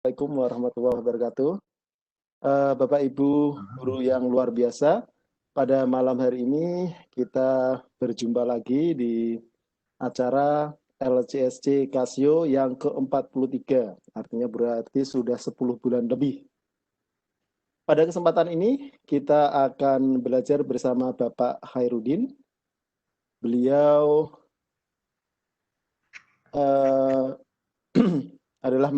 Assalamualaikum warahmatullahi wabarakatuh. Bapak Ibu guru yang luar biasa, pada malam hari ini kita berjumpa lagi di acara LCSC Casio yang ke-43, artinya berarti sudah 10 bulan lebih. Pada kesempatan ini kita akan belajar bersama Bapak Hairudin. Beliau adalah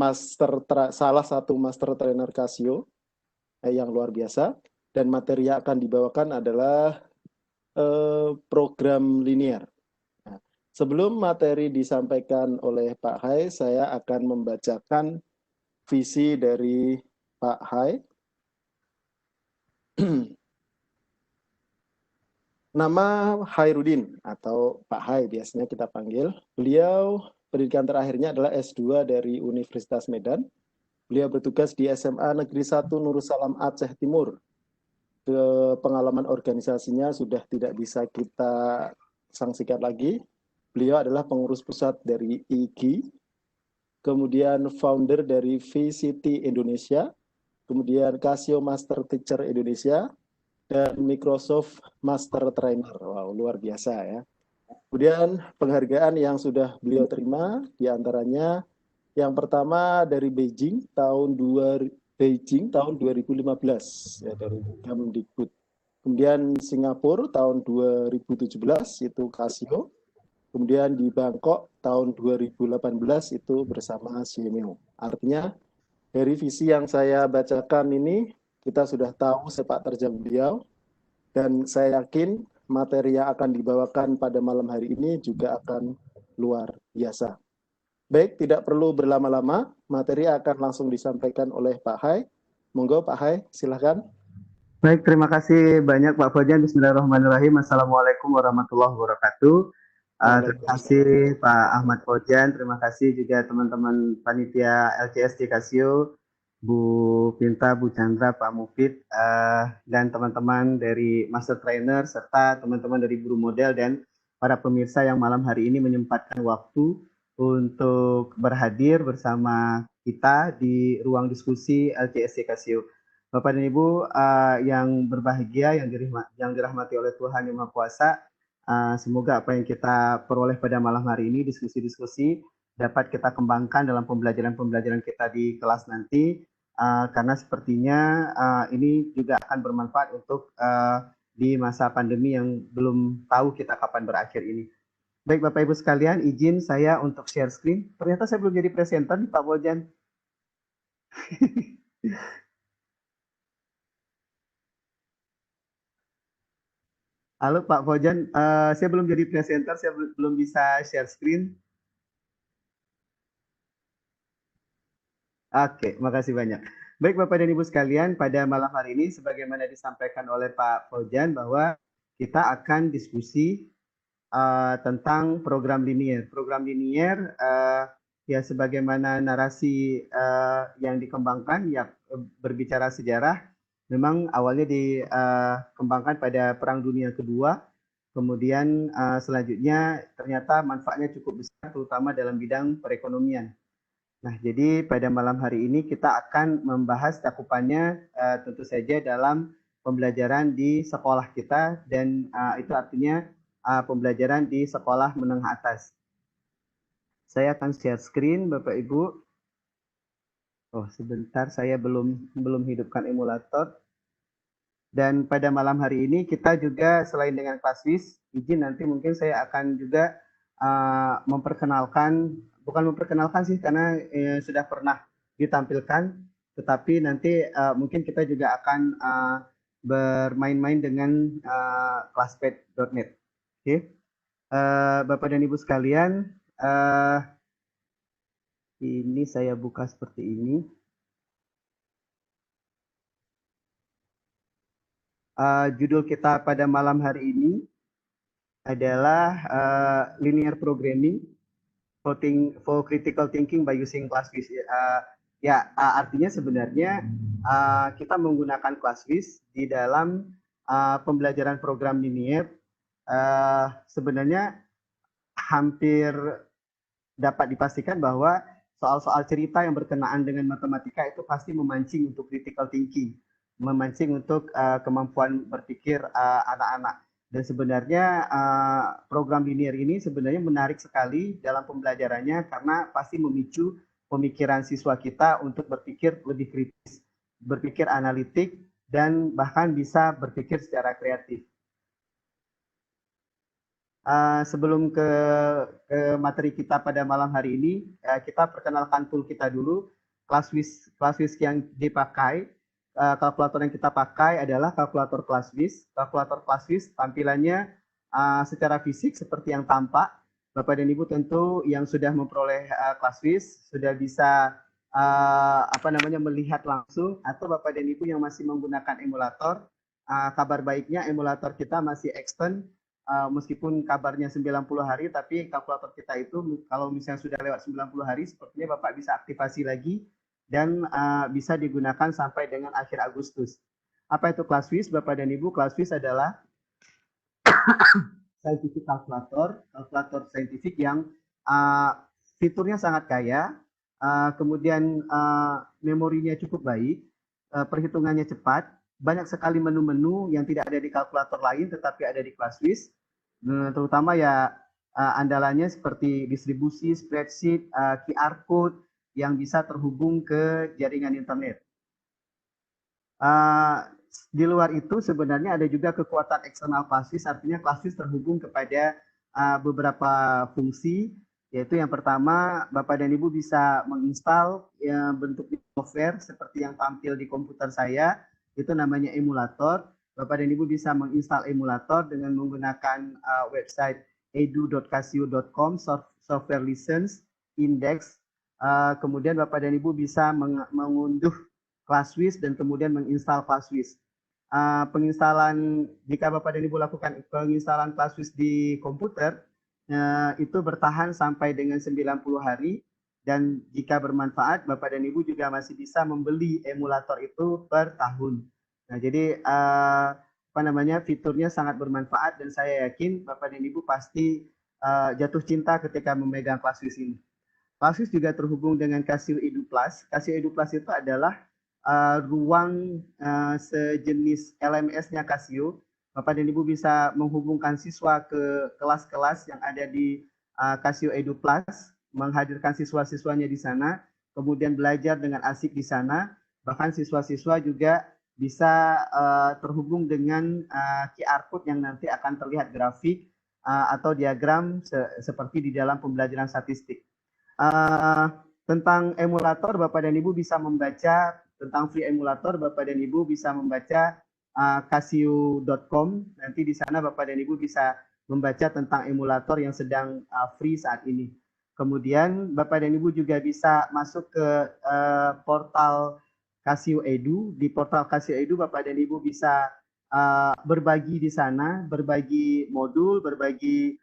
salah satu master trainer Casio yang luar biasa, dan materi yang akan dibawakan adalah program linear. Nah, sebelum materi disampaikan oleh Pak Hai, saya akan membacakan visi dari Pak Hai. Nama Hairudin atau Pak Hai biasanya kita panggil. Beliau pendidikan terakhirnya adalah S2 dari Universitas Medan. Beliau bertugas di SMA Negeri 1 Nursalam Aceh Timur. Pengalaman organisasinya sudah tidak bisa kita sangsikan lagi. Beliau adalah pengurus pusat dari IGI, kemudian founder dari VCT Indonesia, kemudian Casio Master Teacher Indonesia, dan Microsoft Master Trainer. Wow, luar biasa ya. Kemudian penghargaan yang sudah beliau terima, diantaranya yang pertama dari Beijing tahun 2015 ya, dari Kemdikbud. Kemudian Singapura tahun 2017 itu Casio. Kemudian di Bangkok tahun 2018 itu bersama CMU. Artinya dari visi yang saya bacakan ini kita sudah tahu sepak terjang beliau, dan saya yakin materi yang akan dibawakan pada malam hari ini juga akan luar biasa. Baik, tidak perlu berlama-lama, materi akan langsung disampaikan oleh Pak Hai. Monggo Pak Hai, silakan. Baik, terima kasih banyak Pak Fauzan. Bismillahirrahmanirrahim. Assalamualaikum warahmatullahi wabarakatuh. Terima kasih Pak Ahmad Fauzan, terima kasih juga teman-teman panitia LCSC Casio, Bu Pinta, Bu Chandra, Pak Mufid, dan teman-teman dari Master Trainer, serta teman-teman dari Guru Model dan para pemirsa yang malam hari ini menyempatkan waktu untuk berhadir bersama kita di ruang diskusi LCSC Casio. Bapak dan Ibu yang berbahagia, yang dirahmati oleh Tuhan Yang Maha Kuasa, semoga apa yang kita peroleh pada malam hari ini, diskusi-diskusi, dapat kita kembangkan dalam pembelajaran-pembelajaran kita di kelas nanti, karena sepertinya ini juga akan bermanfaat untuk di masa pandemi yang belum tahu kita kapan berakhir ini. Baik Bapak Ibu sekalian, izin saya untuk share screen. Ternyata saya belum jadi presenter nih Pak Bojan. Halo Pak Fauzan, saya belum jadi presenter, saya belum bisa share screen. Oke, makasih banyak. Baik Bapak dan Ibu sekalian, pada malam hari ini sebagaimana disampaikan oleh Pak Fauzan bahwa kita akan diskusi tentang program linier. Program linier ya sebagaimana narasi yang dikembangkan, ya berbicara sejarah, memang awalnya dikembangkan pada Perang Dunia Kedua, kemudian selanjutnya ternyata manfaatnya cukup besar, terutama dalam bidang perekonomian. Nah, jadi pada malam hari ini kita akan membahas cakupannya tentu saja dalam pembelajaran di sekolah kita, dan itu artinya pembelajaran di sekolah menengah atas. Saya akan share screen, Bapak Ibu. Oh, sebentar, saya belum hidupkan emulator. Dan pada malam hari ini kita juga selain dengan Classwiz, izin nanti mungkin saya akan juga bukan memperkenalkan sih, karena sudah pernah ditampilkan, tetapi nanti mungkin kita juga akan bermain-main dengan classpad.net. Oke, Bapak dan Ibu sekalian, ini saya buka seperti ini. Judul kita pada malam hari ini adalah Linear Programming for Critical Thinking by Using Classwiz. Artinya sebenarnya kita menggunakan Classwiz di dalam pembelajaran program linear. Sebenarnya hampir dapat dipastikan bahwa soal-soal cerita yang berkenaan dengan matematika itu pasti memancing untuk critical thinking, memancing untuk kemampuan berpikir anak-anak. Dan sebenarnya program linear ini sebenarnya menarik sekali dalam pembelajarannya karena pasti memicu pemikiran siswa kita untuk berpikir lebih kritis, berpikir analitik, dan bahkan bisa berpikir secara kreatif. Sebelum ke materi kita pada malam hari ini, kita perkenalkan tool kita dulu. ClassWiz yang dipakai, kalkulator yang kita pakai adalah kalkulator ClassWiz. Kalkulator ClassWiz tampilannya secara fisik seperti yang tampak. Bapak dan Ibu tentu yang sudah memperoleh ClassWiz sudah bisa melihat langsung, atau Bapak dan Ibu yang masih menggunakan emulator, kabar baiknya emulator kita masih extend. Meskipun kabarnya 90 hari, tapi kalkulator kita itu kalau misalnya sudah lewat 90 hari, sepertinya Bapak bisa aktifasi lagi dan bisa digunakan sampai dengan akhir Agustus. Apa itu ClassWiz, Bapak dan Ibu? ClassWiz adalah scientific kalkulator saintifik yang fiturnya sangat kaya, kemudian memorinya cukup baik, perhitungannya cepat, banyak sekali menu-menu yang tidak ada di kalkulator lain tetapi ada di ClassWiz. Terutama ya andalannya seperti distribusi, spreadsheet, QR code yang bisa terhubung ke jaringan internet. Di luar itu sebenarnya ada juga kekuatan eksternal ClassWiz, artinya ClassWiz terhubung kepada beberapa fungsi, yaitu yang pertama Bapak dan Ibu bisa menginstal bentuk software seperti yang tampil di komputer saya, itu namanya emulator. Bapak dan Ibu bisa menginstal emulator dengan menggunakan website edu.casio.com, software license, index. Kemudian Bapak dan Ibu bisa mengunduh ClassWiz dan kemudian menginstal ClassWiz. Penginstalan, jika Bapak dan Ibu lakukan penginstalan ClassWiz di komputer, itu bertahan sampai dengan 90 hari. Dan jika bermanfaat, Bapak dan Ibu juga masih bisa membeli emulator itu per tahun. Nah, jadi fiturnya sangat bermanfaat dan saya yakin Bapak dan Ibu pasti jatuh cinta ketika memegang ClassWiz ini. ClassWiz juga terhubung dengan Casio Edu Plus. Casio Edu Plus itu adalah ruang sejenis LMS-nya Casio. Bapak dan Ibu bisa menghubungkan siswa ke kelas-kelas yang ada di Casio Edu Plus, menghadirkan siswa-siswanya di sana, kemudian belajar dengan asik di sana. Bahkan siswa-siswa juga bisa terhubung dengan QR code yang nanti akan terlihat grafik atau diagram seperti di dalam pembelajaran statistik. Tentang emulator, Bapak dan Ibu bisa membaca tentang free emulator. Bapak dan Ibu bisa membaca casio.com. Nanti di sana Bapak dan Ibu bisa membaca tentang emulator yang sedang free saat ini. Kemudian Bapak dan Ibu juga bisa masuk ke portal Casio Edu. Di portal Casio Edu Bapak dan Ibu bisa berbagi di sana, berbagi modul, berbagi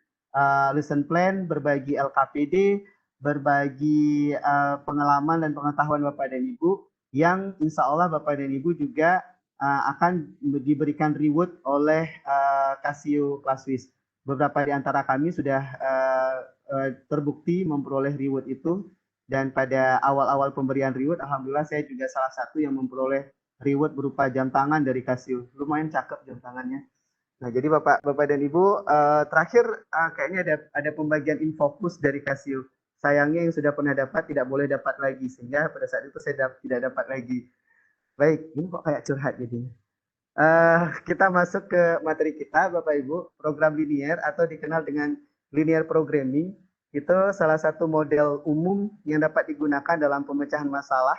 lesson plan, berbagi LKPD, berbagi pengalaman dan pengetahuan Bapak dan Ibu yang insya Allah Bapak dan Ibu juga akan diberikan reward oleh Casio ClassWiz. Beberapa di antara kami sudah terbukti memperoleh reward itu. Dan pada awal-awal pemberian reward, alhamdulillah saya juga salah satu yang memperoleh reward berupa jam tangan dari Casio. Lumayan cakep jam tangannya. Nah, jadi Bapak dan Ibu, terakhir kayaknya ada pembagian infocus dari Casio. Sayangnya yang sudah pernah dapat tidak boleh dapat lagi, sehingga pada saat itu saya tidak dapat lagi. Baik, ini kok kayak curhat jadinya. Kita masuk ke materi kita, Bapak Ibu. Program linear atau dikenal dengan linear programming itu salah satu model umum yang dapat digunakan dalam pemecahan masalah,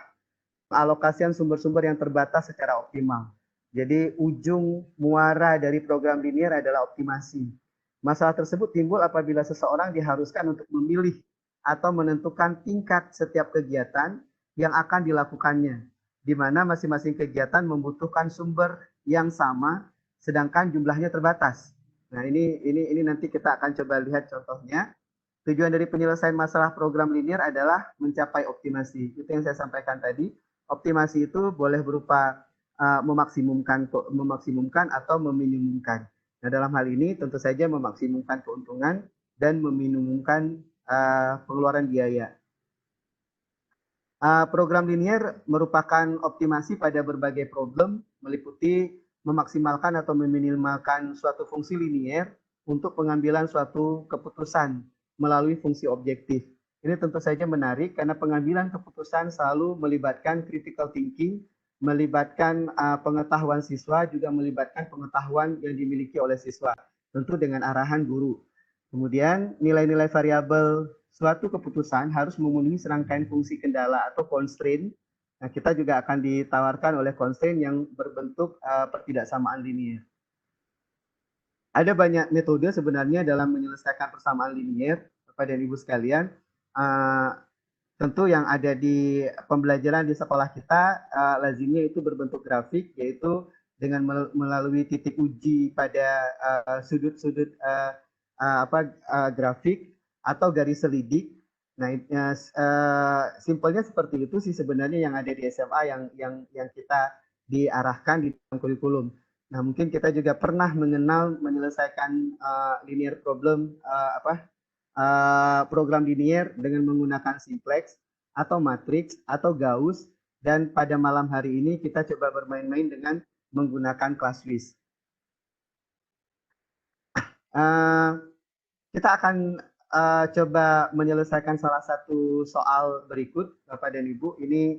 pengalokasian sumber-sumber yang terbatas secara optimal. Jadi ujung muara dari program linear adalah optimasi. Masalah tersebut timbul apabila seseorang diharuskan untuk memilih atau menentukan tingkat setiap kegiatan yang akan dilakukannya, di mana masing-masing kegiatan membutuhkan sumber yang sama, sedangkan jumlahnya terbatas. Nah, ini nanti kita akan coba lihat contohnya. Tujuan dari penyelesaian masalah program linear adalah mencapai optimasi. Itu yang saya sampaikan tadi. Optimasi itu boleh berupa memaksimumkan atau meminimumkan. Nah, dalam hal ini tentu saja memaksimumkan keuntungan dan meminimumkan pengeluaran biaya. Program linear merupakan optimasi pada berbagai problem, meliputi memaksimalkan atau meminimalkan suatu fungsi linear untuk pengambilan suatu keputusan melalui fungsi objektif. Ini tentu saja menarik karena pengambilan keputusan selalu melibatkan critical thinking, melibatkan pengetahuan siswa, juga melibatkan pengetahuan yang dimiliki oleh siswa, tentu dengan arahan guru. Kemudian nilai-nilai variabel suatu keputusan harus memenuhi serangkaian fungsi kendala atau constraint. Nah, kita juga akan ditawarkan oleh constraint yang berbentuk pertidaksamaan linear. Ada banyak metode sebenarnya dalam menyelesaikan persamaan linear, Bapak dan Ibu sekalian. Tentu yang ada di pembelajaran di sekolah kita lazimnya itu berbentuk grafik, yaitu dengan melalui titik uji pada sudut-sudut grafik atau garis selidik. Nah, simpelnya seperti itu sih sebenarnya yang ada di SMA yang kita diarahkan di dalam kurikulum. Nah, mungkin kita juga pernah mengenal menyelesaikan linear problem program linear dengan menggunakan simplex atau matriks atau Gauss, dan pada malam hari ini kita coba bermain-main dengan menggunakan class list. Kita akan coba menyelesaikan salah satu soal berikut, Bapak dan Ibu. Ini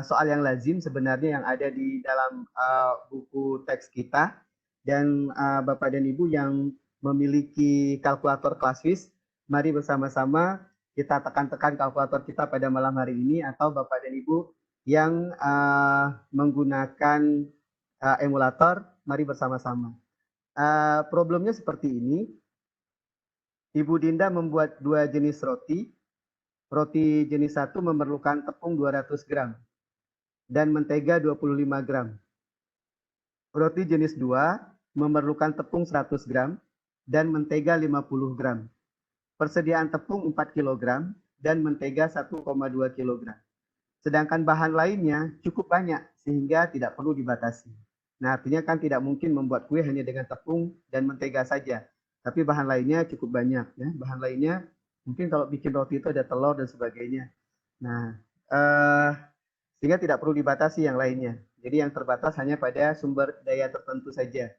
soal yang lazim sebenarnya yang ada di dalam buku teks kita, dan Bapak dan Ibu yang memiliki kalkulator class list, mari bersama-sama kita tekan-tekan kalkulator kita pada malam hari ini, atau Bapak dan Ibu yang menggunakan emulator, mari bersama-sama. Problemnya seperti ini. Ibu Dinda membuat 2 jenis roti. Roti jenis 1 memerlukan tepung 200 gram dan mentega 25 gram. Roti jenis 2 memerlukan tepung 100 gram dan mentega 50 gram. Persediaan tepung 4 kg dan mentega 1,2 kg. Sedangkan bahan lainnya cukup banyak sehingga tidak perlu dibatasi. Nah, artinya kan tidak mungkin membuat kue hanya dengan tepung dan mentega saja. Tapi bahan lainnya cukup banyak, ya. Bahan lainnya mungkin kalau bikin roti itu ada telur dan sebagainya. Nah, sehingga tidak perlu dibatasi yang lainnya. Jadi yang terbatas hanya pada sumber daya tertentu saja.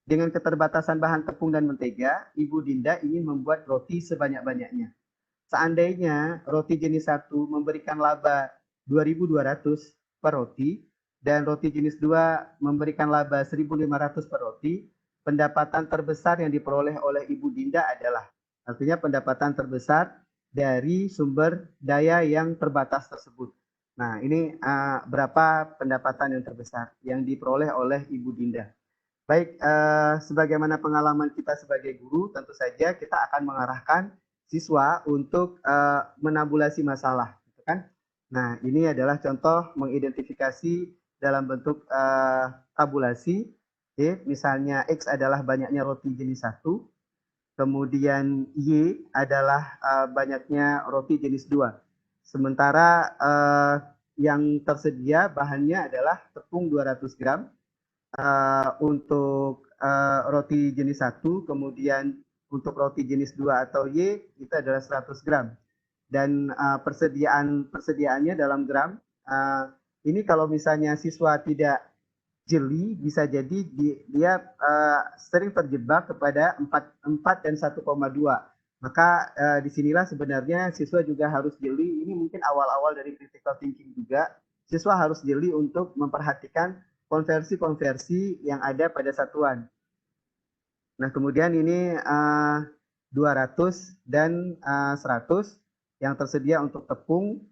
Dengan keterbatasan bahan tepung dan mentega, Ibu Dinda ingin membuat roti sebanyak-banyaknya. Seandainya roti jenis 1 memberikan laba 2.200 per roti dan roti jenis 2 memberikan laba 1.500 per roti, pendapatan terbesar yang diperoleh oleh Ibu Dinda adalah, artinya pendapatan terbesar dari sumber daya yang terbatas tersebut. Nah, ini berapa pendapatan yang terbesar yang diperoleh oleh Ibu Dinda. Baik, sebagaimana pengalaman kita sebagai guru, tentu saja kita akan mengarahkan siswa untuk menabulasi masalah, gitu kan? Nah, ini adalah contoh mengidentifikasi dalam bentuk tabulasi. Misalnya X adalah banyaknya roti jenis 1, kemudian Y adalah banyaknya roti jenis 2. Sementara yang tersedia bahannya adalah tepung 200 gram untuk roti jenis 1, kemudian untuk roti jenis 2 atau Y itu adalah 100 gram. Dan persediaannya dalam gram, ini kalau misalnya siswa tidak jeli, bisa jadi dia sering terjebak kepada 4 dan 1,2. Maka disinilah sebenarnya siswa juga harus jeli. Ini mungkin awal-awal dari critical thinking juga. Siswa harus jeli untuk memperhatikan konversi-konversi yang ada pada satuan. Nah, kemudian ini 200 dan 100 yang tersedia untuk tepung.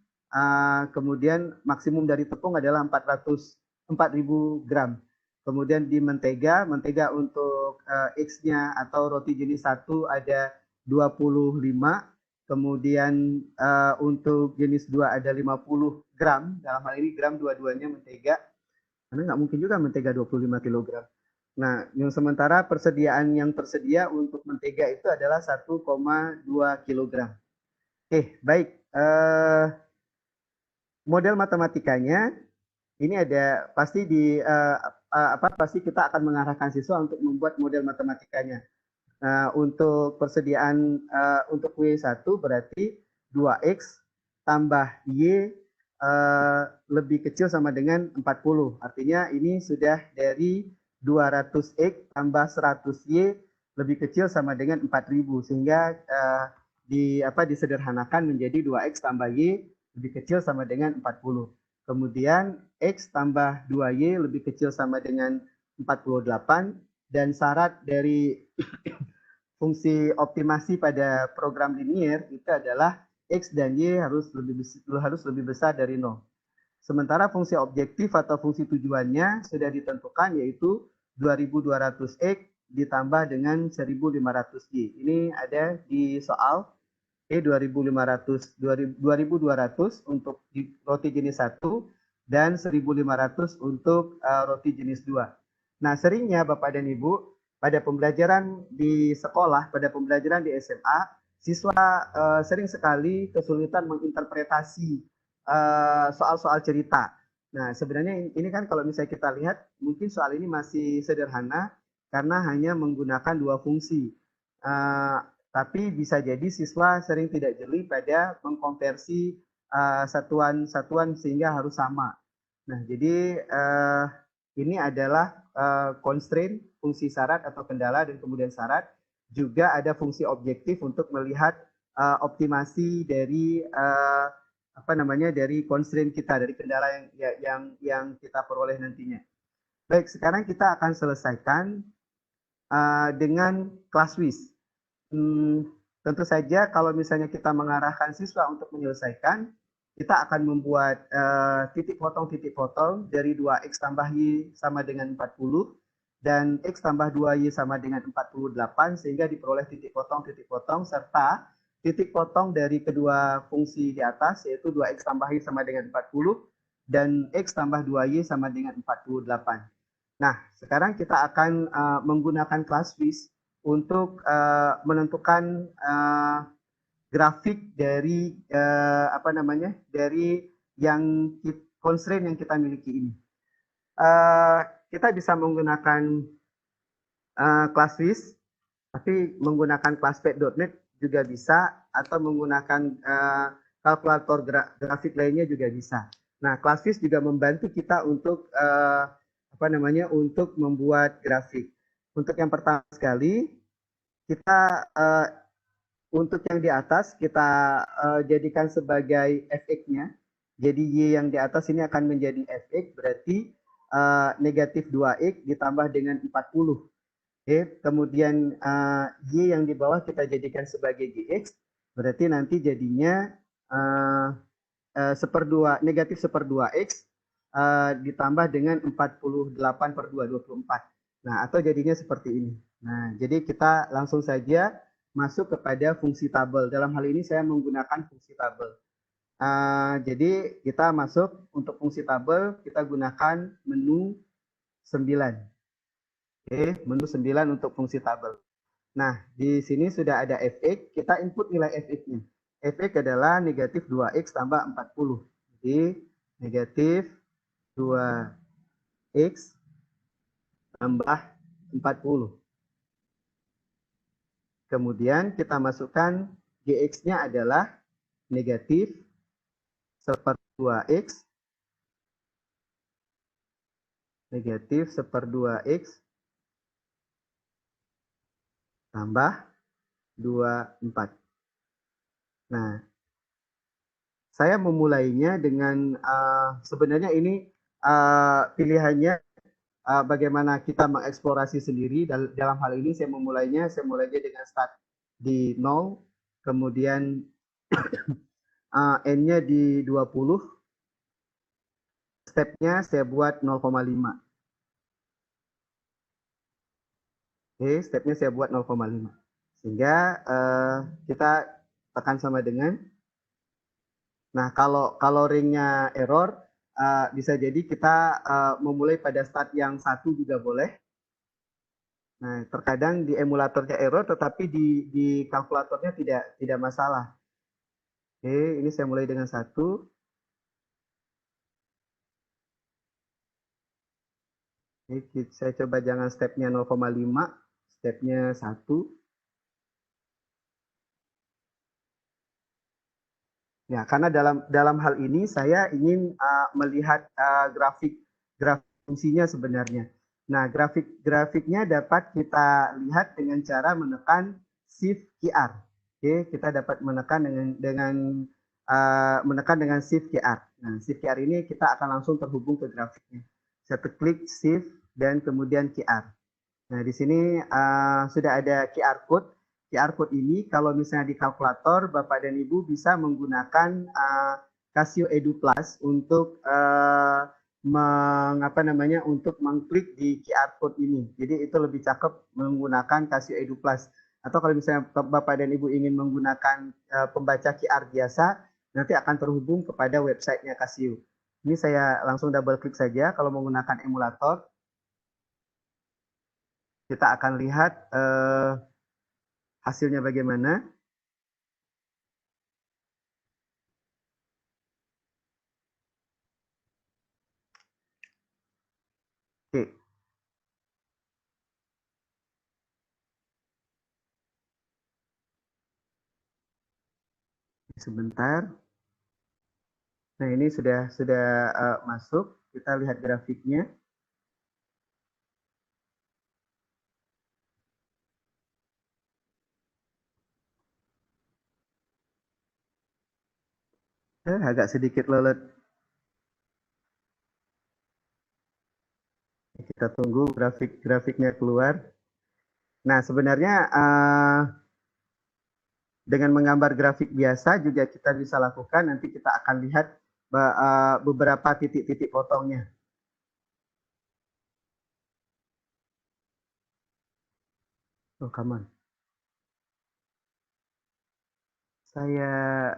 Kemudian maksimum dari tepung adalah 4.000 gram. Kemudian di mentega untuk X-nya atau roti jenis 1 ada 25. Kemudian untuk jenis 2 ada 50 gram. Dalam hal ini gram dua-duanya mentega. Karena nggak mungkin juga mentega 25 kg. Nah, yang sementara persediaan yang tersedia untuk mentega itu adalah 1,2 kg. Oke, baik. Model matematikanya ini ada pasti pasti kita akan mengarahkan siswa untuk membuat model matematikanya. Untuk persediaan untuk W1 berarti 2X tambah Y lebih kecil sama dengan 40. Artinya ini sudah dari 200X tambah 100Y lebih kecil sama dengan 4000, sehingga disederhanakan menjadi 2X tambah Y lebih kecil sama dengan 40. Kemudian X tambah 2Y lebih kecil sama dengan 48, dan syarat dari fungsi optimasi pada program linier itu adalah X dan Y harus lebih besar dari 0. Sementara fungsi objektif atau fungsi tujuannya sudah ditentukan, yaitu 2200X ditambah dengan 1500Y. Ini ada di soal 2500, 2200 untuk roti jenis 1 dan 1500 untuk roti jenis 2. Nah, seringnya Bapak dan Ibu pada pembelajaran di sekolah, pada pembelajaran di SMA, siswa sering sekali kesulitan menginterpretasi soal-soal cerita. Nah, sebenarnya ini kan kalau misalnya kita lihat, mungkin soal ini masih sederhana karena hanya menggunakan dua fungsi. Tapi bisa jadi siswa sering tidak jeli pada mengkonversi satuan-satuan sehingga harus sama. Nah, jadi ini adalah constraint, fungsi syarat atau kendala, dan kemudian syarat. Juga ada fungsi objektif untuk melihat optimasi dari dari constraint kita, dari kendala yang kita peroleh nantinya. Baik, sekarang kita akan selesaikan dengan class WIS. Tentu saja kalau misalnya kita mengarahkan siswa untuk menyelesaikan, kita akan membuat titik potong dari 2X tambah Y sama dengan 40 dan X tambah 2Y sama dengan 48, sehingga diperoleh titik potong serta titik potong dari kedua fungsi di atas, yaitu 2X tambah Y sama dengan 40 dan X tambah 2Y sama dengan 48. Nah, sekarang kita akan menggunakan class WIS untuk menentukan grafik dari dari constraint yang kita miliki ini. Kita bisa menggunakan class WIS, tapi menggunakan classpath.net juga bisa, atau menggunakan kalkulator grafik lainnya juga bisa. Nah, class WIS juga membantu kita untuk untuk membuat grafik. Untuk yang pertama sekali, kita untuk yang di atas kita jadikan sebagai fx-nya. Jadi Y yang di atas ini akan menjadi fx, berarti negatif 2x ditambah dengan 40. Oke, kemudian Y yang di bawah kita jadikan sebagai gx, berarti nanti jadinya negatif 1/2x ditambah dengan 48/2, 24. Nah, atau jadinya seperti ini. Nah, jadi kita langsung saja masuk kepada fungsi tabel. Dalam hal ini saya menggunakan fungsi tabel. Jadi kita masuk untuk fungsi tabel, kita gunakan menu 9. Oke, menu 9 untuk fungsi tabel. Nah, di sini sudah ada fx, kita input nilai fx-nya. Fx adalah negatif 2x tambah 40. Jadi, negatif 2x tambah 40. Kemudian kita masukkan gx-nya adalah negatif 1/2x, negatif 1/2x tambah 24. Nah, saya memulainya dengan sebenarnya ini pilihannya bagaimana kita mengeksplorasi sendiri. Dalam hal ini saya mulainya dengan start di 0, kemudian n-nya di 20, stepnya saya buat 0,5. Oke, stepnya saya buat 0,5. Sehingga kita tekan sama dengan. Nah, kalau ringnya error, bisa jadi kita memulai pada start yang 1 juga boleh. Nah, terkadang di emulatornya error, tetapi di kalkulatornya tidak masalah. Oke, ini saya mulai dengan 1. Oke, saya coba jangan stepnya 0,5, stepnya 1. Ya, karena dalam hal ini saya ingin melihat grafik fungsinya sebenarnya. Nah, grafiknya dapat kita lihat dengan cara menekan Shift QR. Oke, kita dapat menekan dengan Shift QR. Nah, Shift QR ini kita akan langsung terhubung ke grafiknya. Satu klik Shift dan kemudian QR. Nah, di sini sudah ada QR code. QR code ini kalau misalnya di kalkulator, Bapak dan Ibu bisa menggunakan Casio Edu Plus untuk untuk mengklik di QR code ini. Jadi itu lebih cakep menggunakan Casio Edu Plus. Atau kalau misalnya Bapak dan Ibu ingin menggunakan pembaca QR biasa, nanti akan terhubung kepada websitenya Casio. Ini saya langsung double klik saja kalau menggunakan emulator. Kita akan lihat hasilnya bagaimana. Oke. Sebentar. Nah, ini sudah masuk. Kita lihat grafiknya. Agak sedikit lelet. Kita tunggu grafiknya keluar. Nah, sebenarnya dengan menggambar grafik biasa juga kita bisa lakukan. Nanti kita akan lihat beberapa titik-titik potongnya. Oh, come on. Saya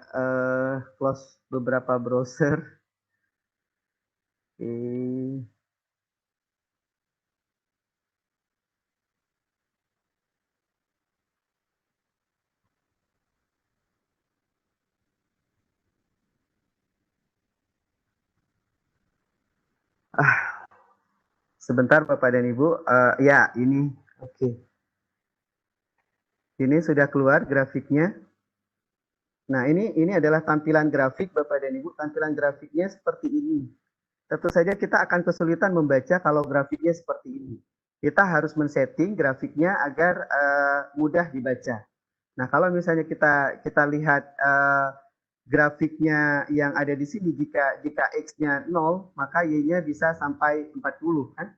close beberapa browser. Oke. Sebentar Bapak dan Ibu. Ya, ini oke. Ini sudah keluar grafiknya. Nah, ini adalah tampilan grafik Bapak dan Ibu. Tampilan grafiknya seperti ini. Tentu saja kita akan kesulitan membaca kalau grafiknya seperti ini. Kita harus men-setting grafiknya agar mudah dibaca. Nah, kalau misalnya kita lihat grafiknya yang ada di sini, jika X-nya 0, maka Y-nya bisa sampai 40 kan?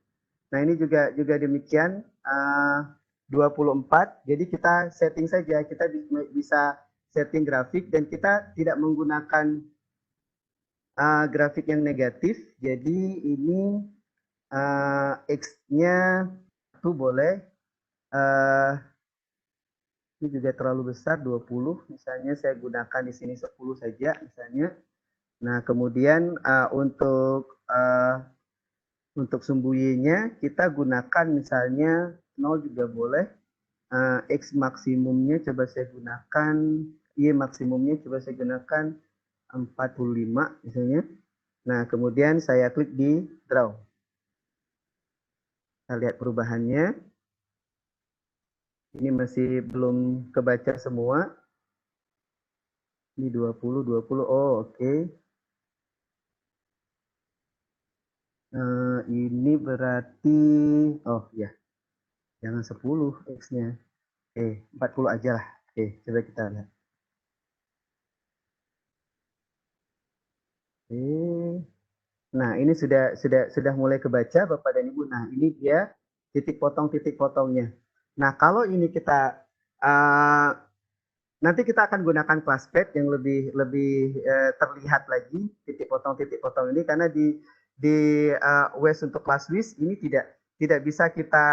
Nah, ini juga demikian 24. Jadi kita setting saja, kita bisa setting grafik dan kita tidak menggunakan grafik yang negatif. Jadi ini X-nya itu boleh ini juga terlalu besar 20, misalnya saya gunakan di sini 10 saja misalnya. Nah, kemudian untuk sumbu Y-nya kita gunakan misalnya 0 juga boleh. X maksimumnya coba saya gunakan, Y maksimumnya coba saya gunakan 45 misalnya. Nah, kemudian saya klik di draw. Kita lihat perubahannya. Ini masih belum kebaca semua. Ini 20, oh oke. Ini berarti, oh ya, jangan 10 X-nya. 40 aja lah. Coba kita lihat. Nah, ini sudah mulai kebaca Bapak dan Ibu. Nah, ini dia titik potongnya. Nah, kalau ini kita nanti kita akan gunakan classpath yang lebih terlihat lagi titik potong ini, karena di WES untuk ClassWiz ini tidak bisa kita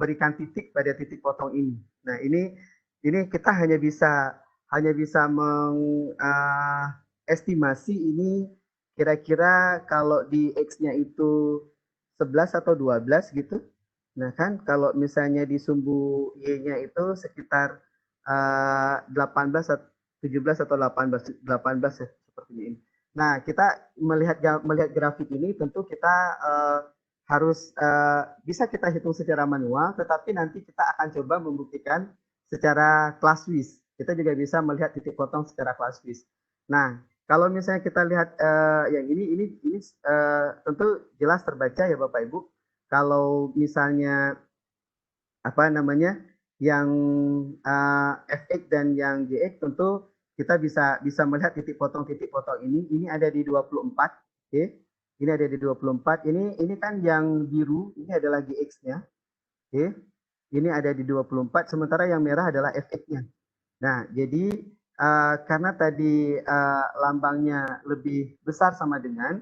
berikan titik pada titik potong ini. Nah, ini kita hanya bisa mengestimasi ini kira-kira kalau di X-nya itu 11 atau 12 gitu. Nah, kan kalau misalnya di sumbu Y-nya itu sekitar 18, 17 atau 18 ya, seperti ini. Nah, kita melihat grafik ini tentu kita harus bisa kita hitung secara manual, tetapi nanti kita akan coba membuktikan secara ClassWiz. Kita juga bisa melihat titik potong secara ClassWiz. Nah, Kalau misalnya kita lihat yang ini tentu jelas terbaca ya Bapak Ibu. Kalau misalnya apa namanya yang fx dan yang gx tentu kita bisa melihat titik potong ini ada di 24, oke. Ini ada di 24. Ini kan yang biru ini adalah gx-nya, oke. Ini ada di 24 sementara yang merah adalah fx-nya. Nah, jadi karena tadi lambangnya lebih besar sama dengan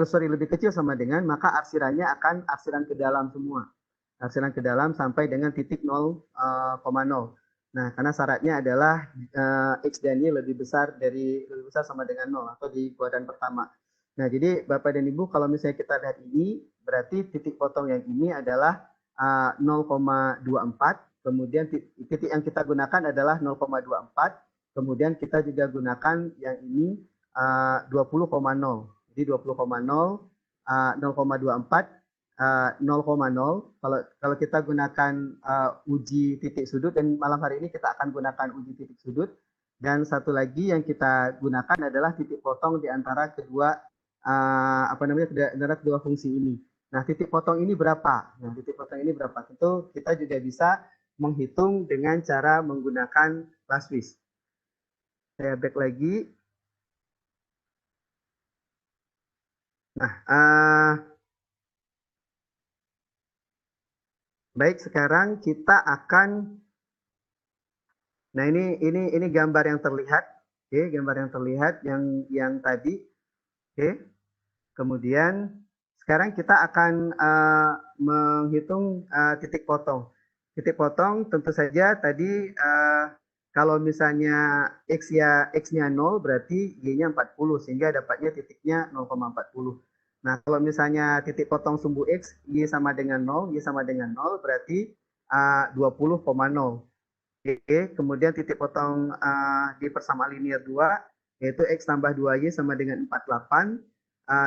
lebih kecil sama dengan, maka arsirannya akan arsiran ke dalam semua. Arsiran ke dalam sampai dengan titik 0,0. Nah, karena syaratnya adalah X dan Y lebih besar sama dengan 0 atau di kuadran pertama. Nah, jadi Bapak dan Ibu kalau misalnya kita lihat ini, berarti titik potong yang ini adalah 0,24, kemudian titik yang kita gunakan adalah 0,24, kemudian kita juga gunakan yang ini 20,0. Jadi 20,0, 0,24, 0,0. Kalau kita gunakan uji titik sudut, dan malam hari ini kita akan gunakan uji titik sudut. Dan satu lagi yang kita gunakan adalah titik potong di antara kedua antara kedua fungsi ini. Nah, titik potong ini berapa? Nah, titik potong ini berapa? Tentu kita juga bisa menghitung dengan cara menggunakan Classwiz. Saya back lagi. Nah, baik, sekarang kita akan, nah ini gambar yang terlihat, oke, gambar yang terlihat yang tadi, oke. Kemudian sekarang kita akan menghitung titik potong. Titik potong tentu saja tadi kalau misalnya x-nya 0 berarti y-nya 40 sehingga dapatnya titiknya 0,40. Nah, kalau misalnya titik potong sumbu x, y sama dengan 0, y sama dengan 0 berarti 20,0. Oke, kemudian titik potong di persamaan linear 2 yaitu x tambah 2y sama dengan 48.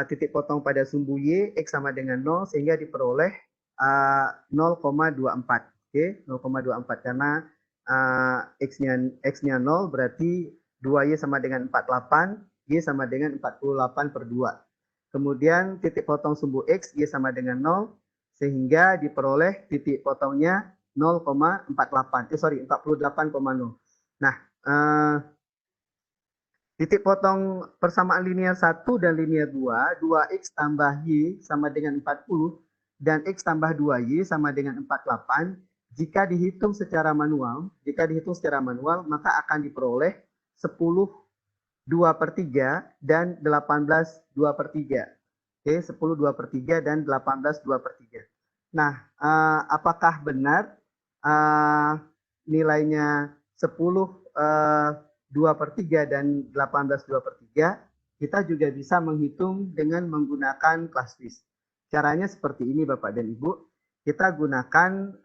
Titik potong pada sumbu y x sama dengan 0 sehingga diperoleh 0,24. Oke, 0,24 karena x-nya 0 berarti 2y sama dengan 48, y sama dengan 48 per 2. Kemudian titik potong sumbu x, y sama dengan 0 sehingga diperoleh titik potongnya 0,48. 48,0. Nah, titik potong persamaan linear 1 dan linear 2, 2x tambah y sama dengan 40 dan x tambah 2y sama dengan 48. Jika dihitung secara manual, maka akan diperoleh 10 2/3 dan 18 2/3. Oke, 10 2/3 dan 18 2/3. Nah, apakah benar nilainya 10 2/3 dan 18 2/3? Kita juga bisa menghitung dengan menggunakan Classwiz. Caranya seperti ini Bapak dan Ibu. Kita gunakan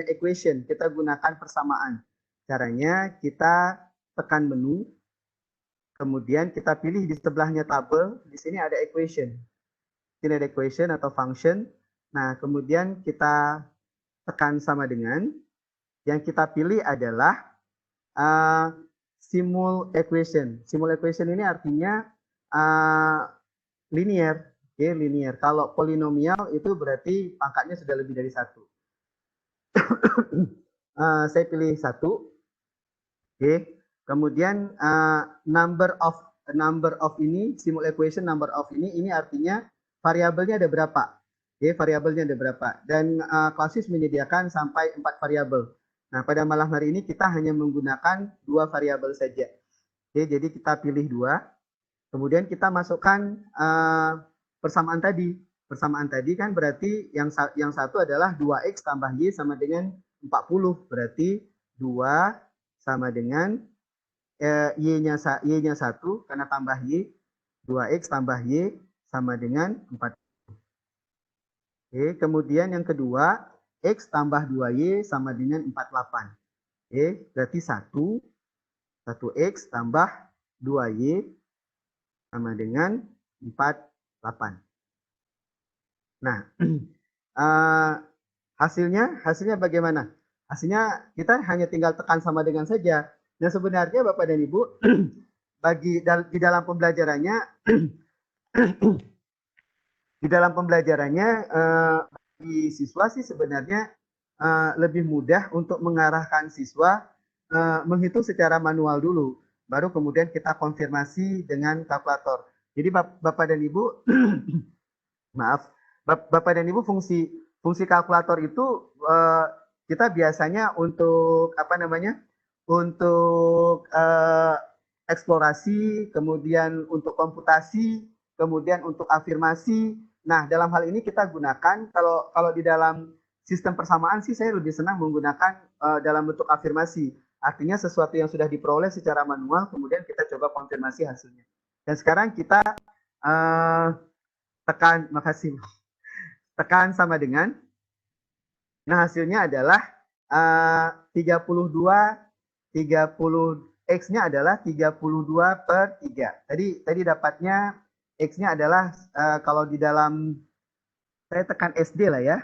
equation, kita gunakan persamaan. Caranya kita tekan menu, kemudian kita pilih di sebelahnya tabel, di sini ada equation. Ini ada equation atau function. Nah, kemudian kita tekan sama dengan, yang kita pilih adalah simul equation. Simul equation ini artinya linear. Oke, linear. Kalau polinomial itu berarti pangkatnya sudah lebih dari 1. Saya pilih 1. Oke. Kemudian number of ini, simul equation number of ini artinya variabelnya ada berapa. Oke, variabelnya ada berapa. Dan Classwiz menyediakan sampai 4 variabel. Nah, pada malam hari ini kita hanya menggunakan 2 variabel saja. Oke, jadi kita pilih 2. Kemudian kita masukkan persamaan tadi. Persamaan tadi kan berarti yang satu adalah 2x tambah y sama dengan 40. Berarti 2 sama dengan y-nya 1 karena tambah y. 2x tambah y sama dengan 40. Oke, kemudian yang kedua, x tambah 2y sama dengan 48. Oke, berarti 1x tambah 2y sama dengan 48. Nah, hasilnya bagaimana? Hasilnya kita hanya tinggal tekan sama dengan saja. Nah, sebenarnya Bapak dan Ibu, di dalam pembelajarannya di dalam pembelajarannya di siswa sih sebenarnya lebih mudah untuk mengarahkan siswa menghitung secara manual dulu, baru kemudian kita konfirmasi dengan kalkulator. Jadi Bapak dan Ibu, maaf, Bapak dan Ibu, fungsi kalkulator itu kita biasanya untuk apa namanya? Untuk eksplorasi, kemudian untuk komputasi, kemudian untuk afirmasi. Nah, dalam hal ini kita gunakan kalau di dalam sistem persamaan sih saya lebih senang menggunakan dalam bentuk afirmasi. Artinya sesuatu yang sudah diperoleh secara manual, kemudian kita coba konfirmasi hasilnya. Dan sekarang kita tekan sama dengan, nah hasilnya adalah 30 X-nya adalah 32/3. Tadi dapatnya X-nya adalah kalau di dalam, saya tekan SD lah ya.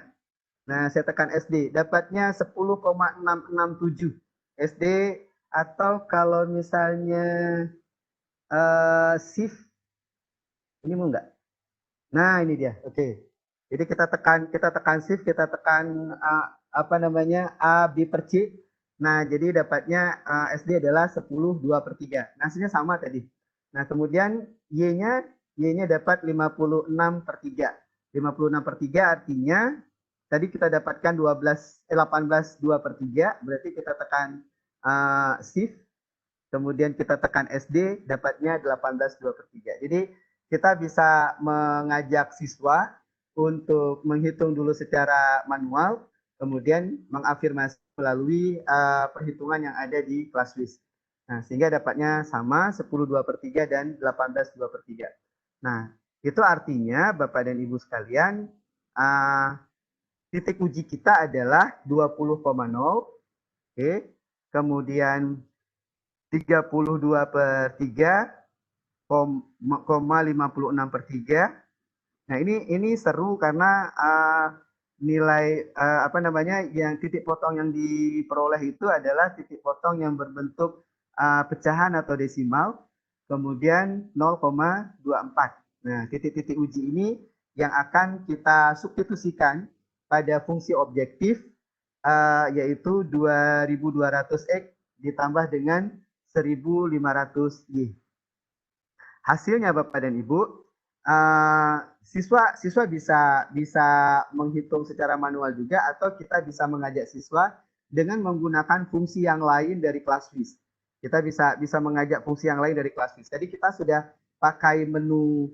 Nah, saya tekan SD, dapatnya 10,667 SD, atau kalau misalnya shift, ini mau enggak? Nah, ini dia. Oke. Jadi kita tekan shift, kita tekan apa namanya? A, B per C. Nah, jadi dapatnya SD adalah 10/2/3. Nah, hasilnya sama tadi. Nah, kemudian Y-nya dapat 56/3. 56/3 artinya tadi kita dapatkan 18/2/3, berarti kita tekan shift, kemudian kita tekan SD, dapatnya 18/2/3. Jadi kita bisa mengajak siswa untuk menghitung dulu secara manual, kemudian mengafirmasi melalui perhitungan yang ada di ClassWiz. Nah, sehingga dapatnya sama 10/2/3 dan 18/2/3. Nah, itu artinya Bapak dan Ibu sekalian, titik uji kita adalah 20,0, oke. Kemudian 32/3, 56/3. Nah, ini seru karena nilai apa namanya, yang titik potong yang diperoleh itu adalah titik potong yang berbentuk pecahan atau desimal, kemudian 0,24. Nah, titik-titik uji ini yang akan kita substitusikan pada fungsi objektif, yaitu 2200X ditambah dengan 1500Y. Hasilnya Bapak dan Ibu, siswa bisa menghitung secara manual juga, atau kita bisa mengajak siswa dengan menggunakan fungsi yang lain dari ClassWiz. Kita bisa mengajak fungsi yang lain dari ClassWiz. Jadi kita sudah pakai menu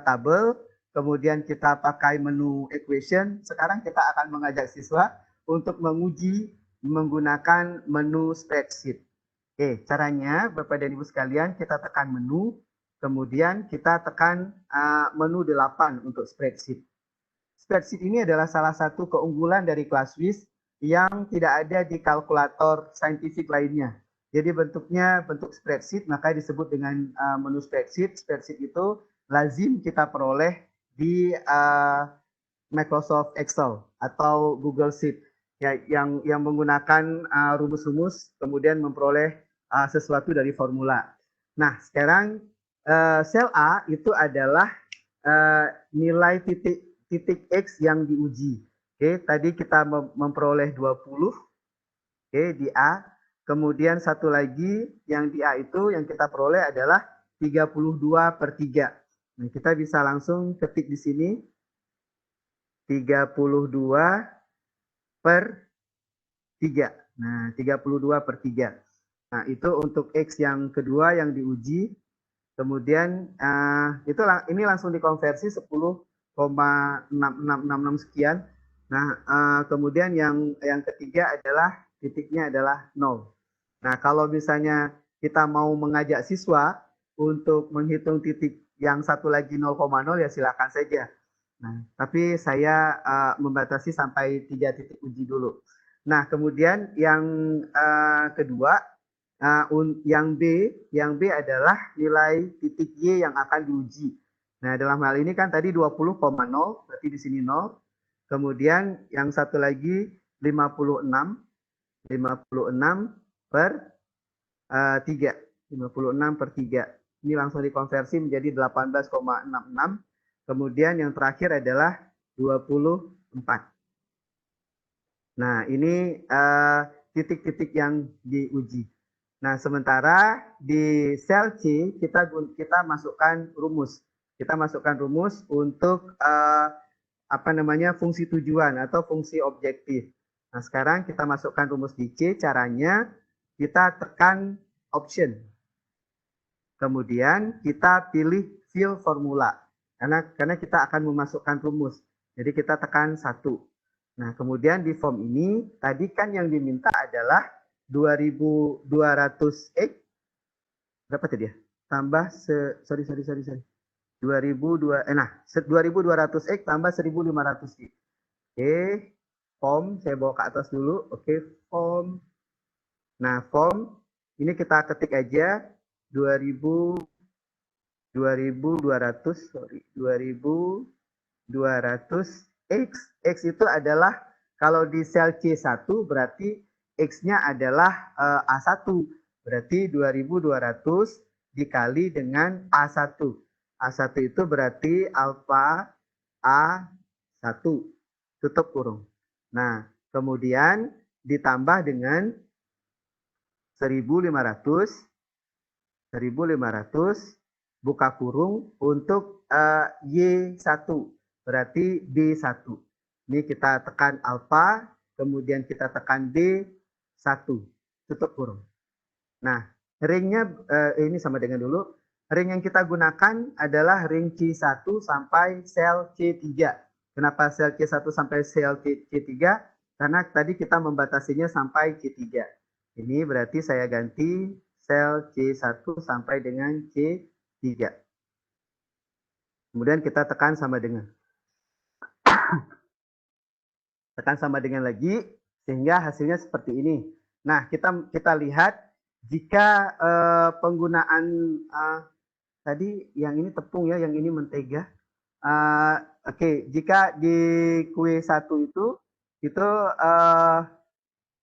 tabel, kemudian kita pakai menu equation. Sekarang kita akan mengajak siswa untuk menguji menggunakan menu spreadsheet. Oke, caranya Bapak dan Ibu sekalian, kita tekan menu, kemudian kita tekan menu 8 untuk spreadsheet. Spreadsheet ini adalah salah satu keunggulan dari ClassWiz yang tidak ada di kalkulator saintifik lainnya. Jadi bentuknya bentuk spreadsheet, maka disebut dengan menu spreadsheet. Spreadsheet itu lazim kita peroleh di Microsoft Excel atau Google Sheet, ya, yang menggunakan rumus-rumus kemudian memperoleh sesuatu dari formula. Nah, sekarang sel A itu adalah nilai titik X yang diuji. Oke, tadi kita memperoleh 20, oke, di A. Kemudian satu lagi yang di A itu yang kita peroleh adalah 32/3. Nah, kita bisa langsung ketik di sini 32/3. Nah, 32/3. Nah, itu untuk X yang kedua yang diuji. Kemudian ini langsung dikonversi 10,6666 sekian. Nah, kemudian yang ketiga adalah titiknya adalah 0. Nah, kalau misalnya kita mau mengajak siswa untuk menghitung titik yang satu lagi 0,0, ya silakan saja. Nah, tapi saya membatasi sampai 3 titik uji dulu. Nah, kemudian yang kedua, yang B adalah nilai titik Y yang akan diuji. Nah, dalam hal ini kan tadi 20,0, berarti di sini 0. Kemudian yang satu lagi 56 per 3. 56/3. ini langsung dikonversi menjadi 18,66. Kemudian yang terakhir adalah 24. Nah, ini titik-titik yang diuji. Nah, sementara di sel C kita masukkan rumus. Kita masukkan rumus untuk fungsi tujuan atau fungsi objektif. Nah, sekarang kita masukkan rumus di C. Caranya kita tekan option. Kemudian kita pilih fill formula. Karena kita akan memasukkan rumus. Jadi kita tekan 1. Nah, kemudian di form ini tadi kan yang diminta adalah 2200X berapa tadi ya? Tambah 2200X tambah 1500X. Oke, form saya bawa ke atas dulu. Oke, form. Nah, form ini kita ketik aja 2200 X itu adalah kalau di sel C1 berarti X-nya adalah A1. Berarti 2200 dikali dengan A1. A1 itu berarti alfa A1. Tutup kurung. Nah, kemudian ditambah dengan 1500 buka kurung untuk Y1. Berarti B1. Ini kita tekan alfa, kemudian kita tekan B1. Tutup kurung. Nah, ringnya ini sama dengan dulu. Ring yang kita gunakan adalah ring C1 sampai sel C3. Kenapa sel C1 sampai sel C3? Karena tadi kita membatasinya sampai C3. Ini berarti saya ganti sel C1 sampai dengan C3. Kemudian kita tekan sama dengan. Tekan sama dengan lagi, sehingga hasilnya seperti ini. Nah, kita lihat jika penggunaan tadi yang ini tepung ya, yang ini mentega. Oke, jika di Q1 itu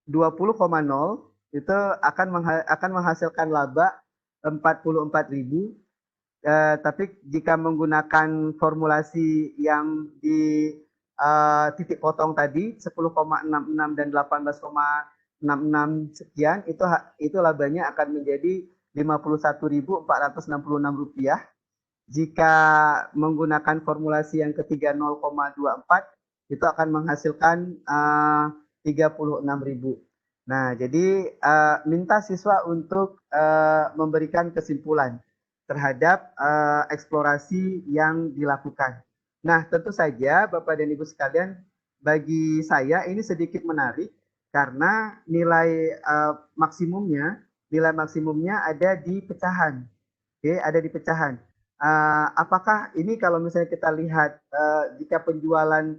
20,0 itu akan menghasilkan laba 44.000. Tapi jika menggunakan formulasi yang di titik potong tadi 10,66 dan 18,66 sekian, itu labanya akan menjadi Rp51.466. Jika menggunakan formulasi yang ketiga 0,24 itu akan menghasilkan 36.000. Nah, jadi minta siswa untuk memberikan kesimpulan terhadap eksplorasi yang dilakukan. Nah, tentu saja Bapak dan Ibu sekalian, bagi saya ini sedikit menarik karena nilai maksimumnya ada di pecahan. Oke, ada di pecahan. Apakah ini kalau misalnya kita lihat jika penjualan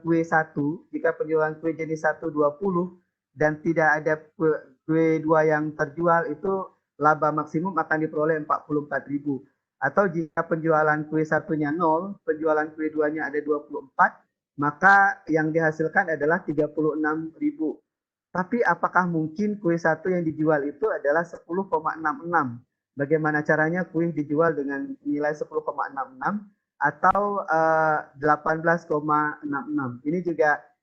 kue 1, jika penjualan kue jenis 1 20 dan tidak ada kue 2 yang terjual, itu laba maksimum akan diperoleh 44.000. Atau jika penjualan kue satunya 0, penjualan kue 2-nya ada 24, maka yang dihasilkan adalah 36.000. Tapi apakah mungkin kue 1 yang dijual itu adalah 10,66? Bagaimana caranya kue dijual dengan nilai 10,66 atau 18,66?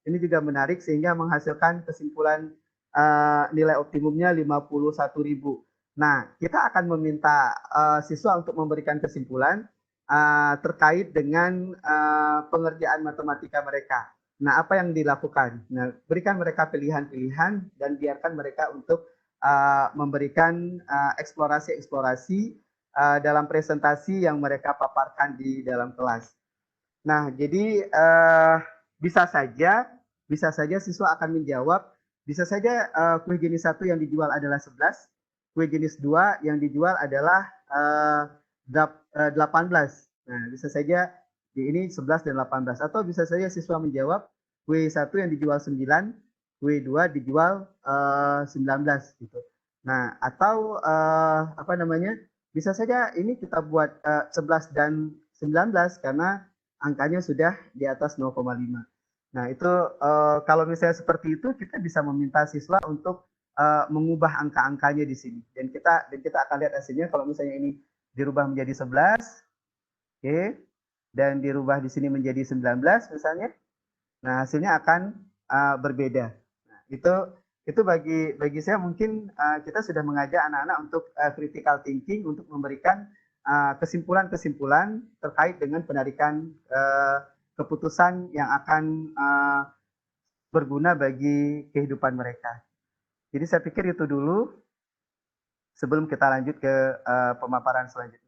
Ini juga menarik sehingga menghasilkan kesimpulan nilai optimumnya 51.000. Nah, kita akan meminta siswa untuk memberikan kesimpulan terkait dengan pengerjaan matematika mereka. Nah, apa yang dilakukan? Nah, berikan mereka pilihan-pilihan dan biarkan mereka untuk memberikan eksplorasi-eksplorasi dalam presentasi yang mereka paparkan di dalam kelas. Nah, jadi bisa saja siswa akan menjawab, bisa saja kue jenis 1 yang dijual adalah 11, kue jenis 2 yang dijual adalah 18. Nah, bisa saja ini 11 dan 18. Atau bisa saja siswa menjawab kue 1 yang dijual 9, kue 2 dijual 19 gitu. Nah, atau bisa saja ini kita buat 11 dan 19 karena angkanya sudah di atas 0,5. Nah, itu kalau misalnya seperti itu kita bisa meminta siswa untuk mengubah angka-angkanya di sini. Dan kita akan lihat hasilnya kalau misalnya ini dirubah menjadi 11, oke, dan dirubah di sini menjadi 19 misalnya. Nah, hasilnya akan berbeda. Nah, itu bagi saya mungkin kita sudah mengajak anak-anak untuk critical thinking untuk memberikan kesimpulan-kesimpulan terkait dengan penarikan keputusan yang akan berguna bagi kehidupan mereka. Jadi saya pikir itu dulu sebelum kita lanjut ke pemaparan selanjutnya.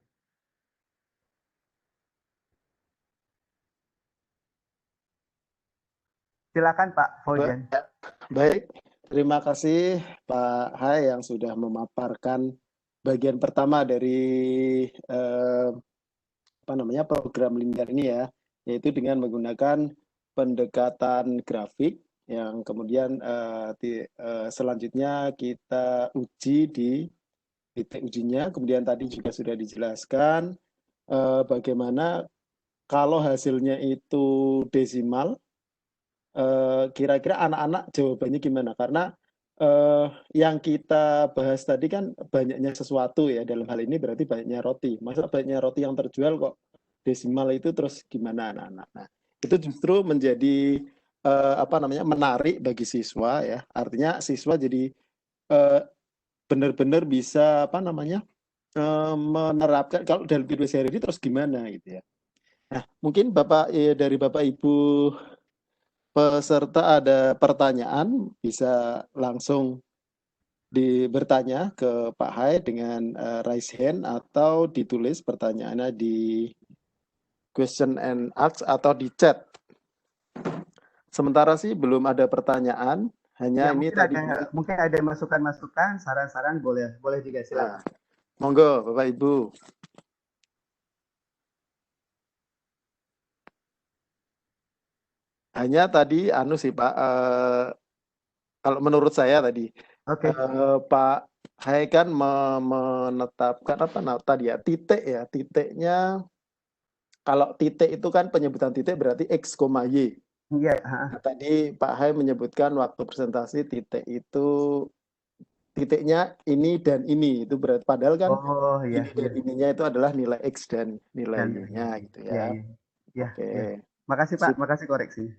Silakan Pak Fauzan. Baik, terima kasih Pak Hai yang sudah memaparkan bagian pertama dari program Lingkar ini ya, yaitu dengan menggunakan pendekatan grafik yang kemudian selanjutnya kita uji di titik ujinya. Kemudian tadi juga sudah dijelaskan bagaimana kalau hasilnya itu desimal, kira-kira anak-anak jawabannya gimana? Karena yang kita bahas tadi kan banyaknya sesuatu ya, dalam hal ini berarti banyaknya roti. Masa banyaknya roti yang terjual kok desimal itu, terus gimana anak-anak? Nah, itu justru menjadi menarik bagi siswa ya. Artinya siswa jadi benar-benar bisa menerapkan kalau dalam kehidupan sehari-hari terus gimana gitu ya. Nah, mungkin dari Bapak Ibu peserta ada pertanyaan, bisa langsung bertanya ke Pak Hai dengan raise hand atau ditulis pertanyaannya di question and ask atau di chat. Sementara sih belum ada pertanyaan, hanya Ya, ini tadi mungkin ada masukan-masukan, saran-saran boleh juga silakan. Nah, monggo Bapak Ibu. Hanya tadi sih Pak, kalau menurut saya tadi Pak Hai kan menetapkan tadi ya, titiknya, kalau titik itu kan penyebutan titik berarti X, Y. Iya. Nah, tadi Pak Hai menyebutkan waktu presentasi titik itu titiknya ini dan ini, itu berarti padahal kan ini dan ininya itu adalah nilai X dan nilai Y-nya gitu ya. Oke. Makasih Pak, makasih koreksi.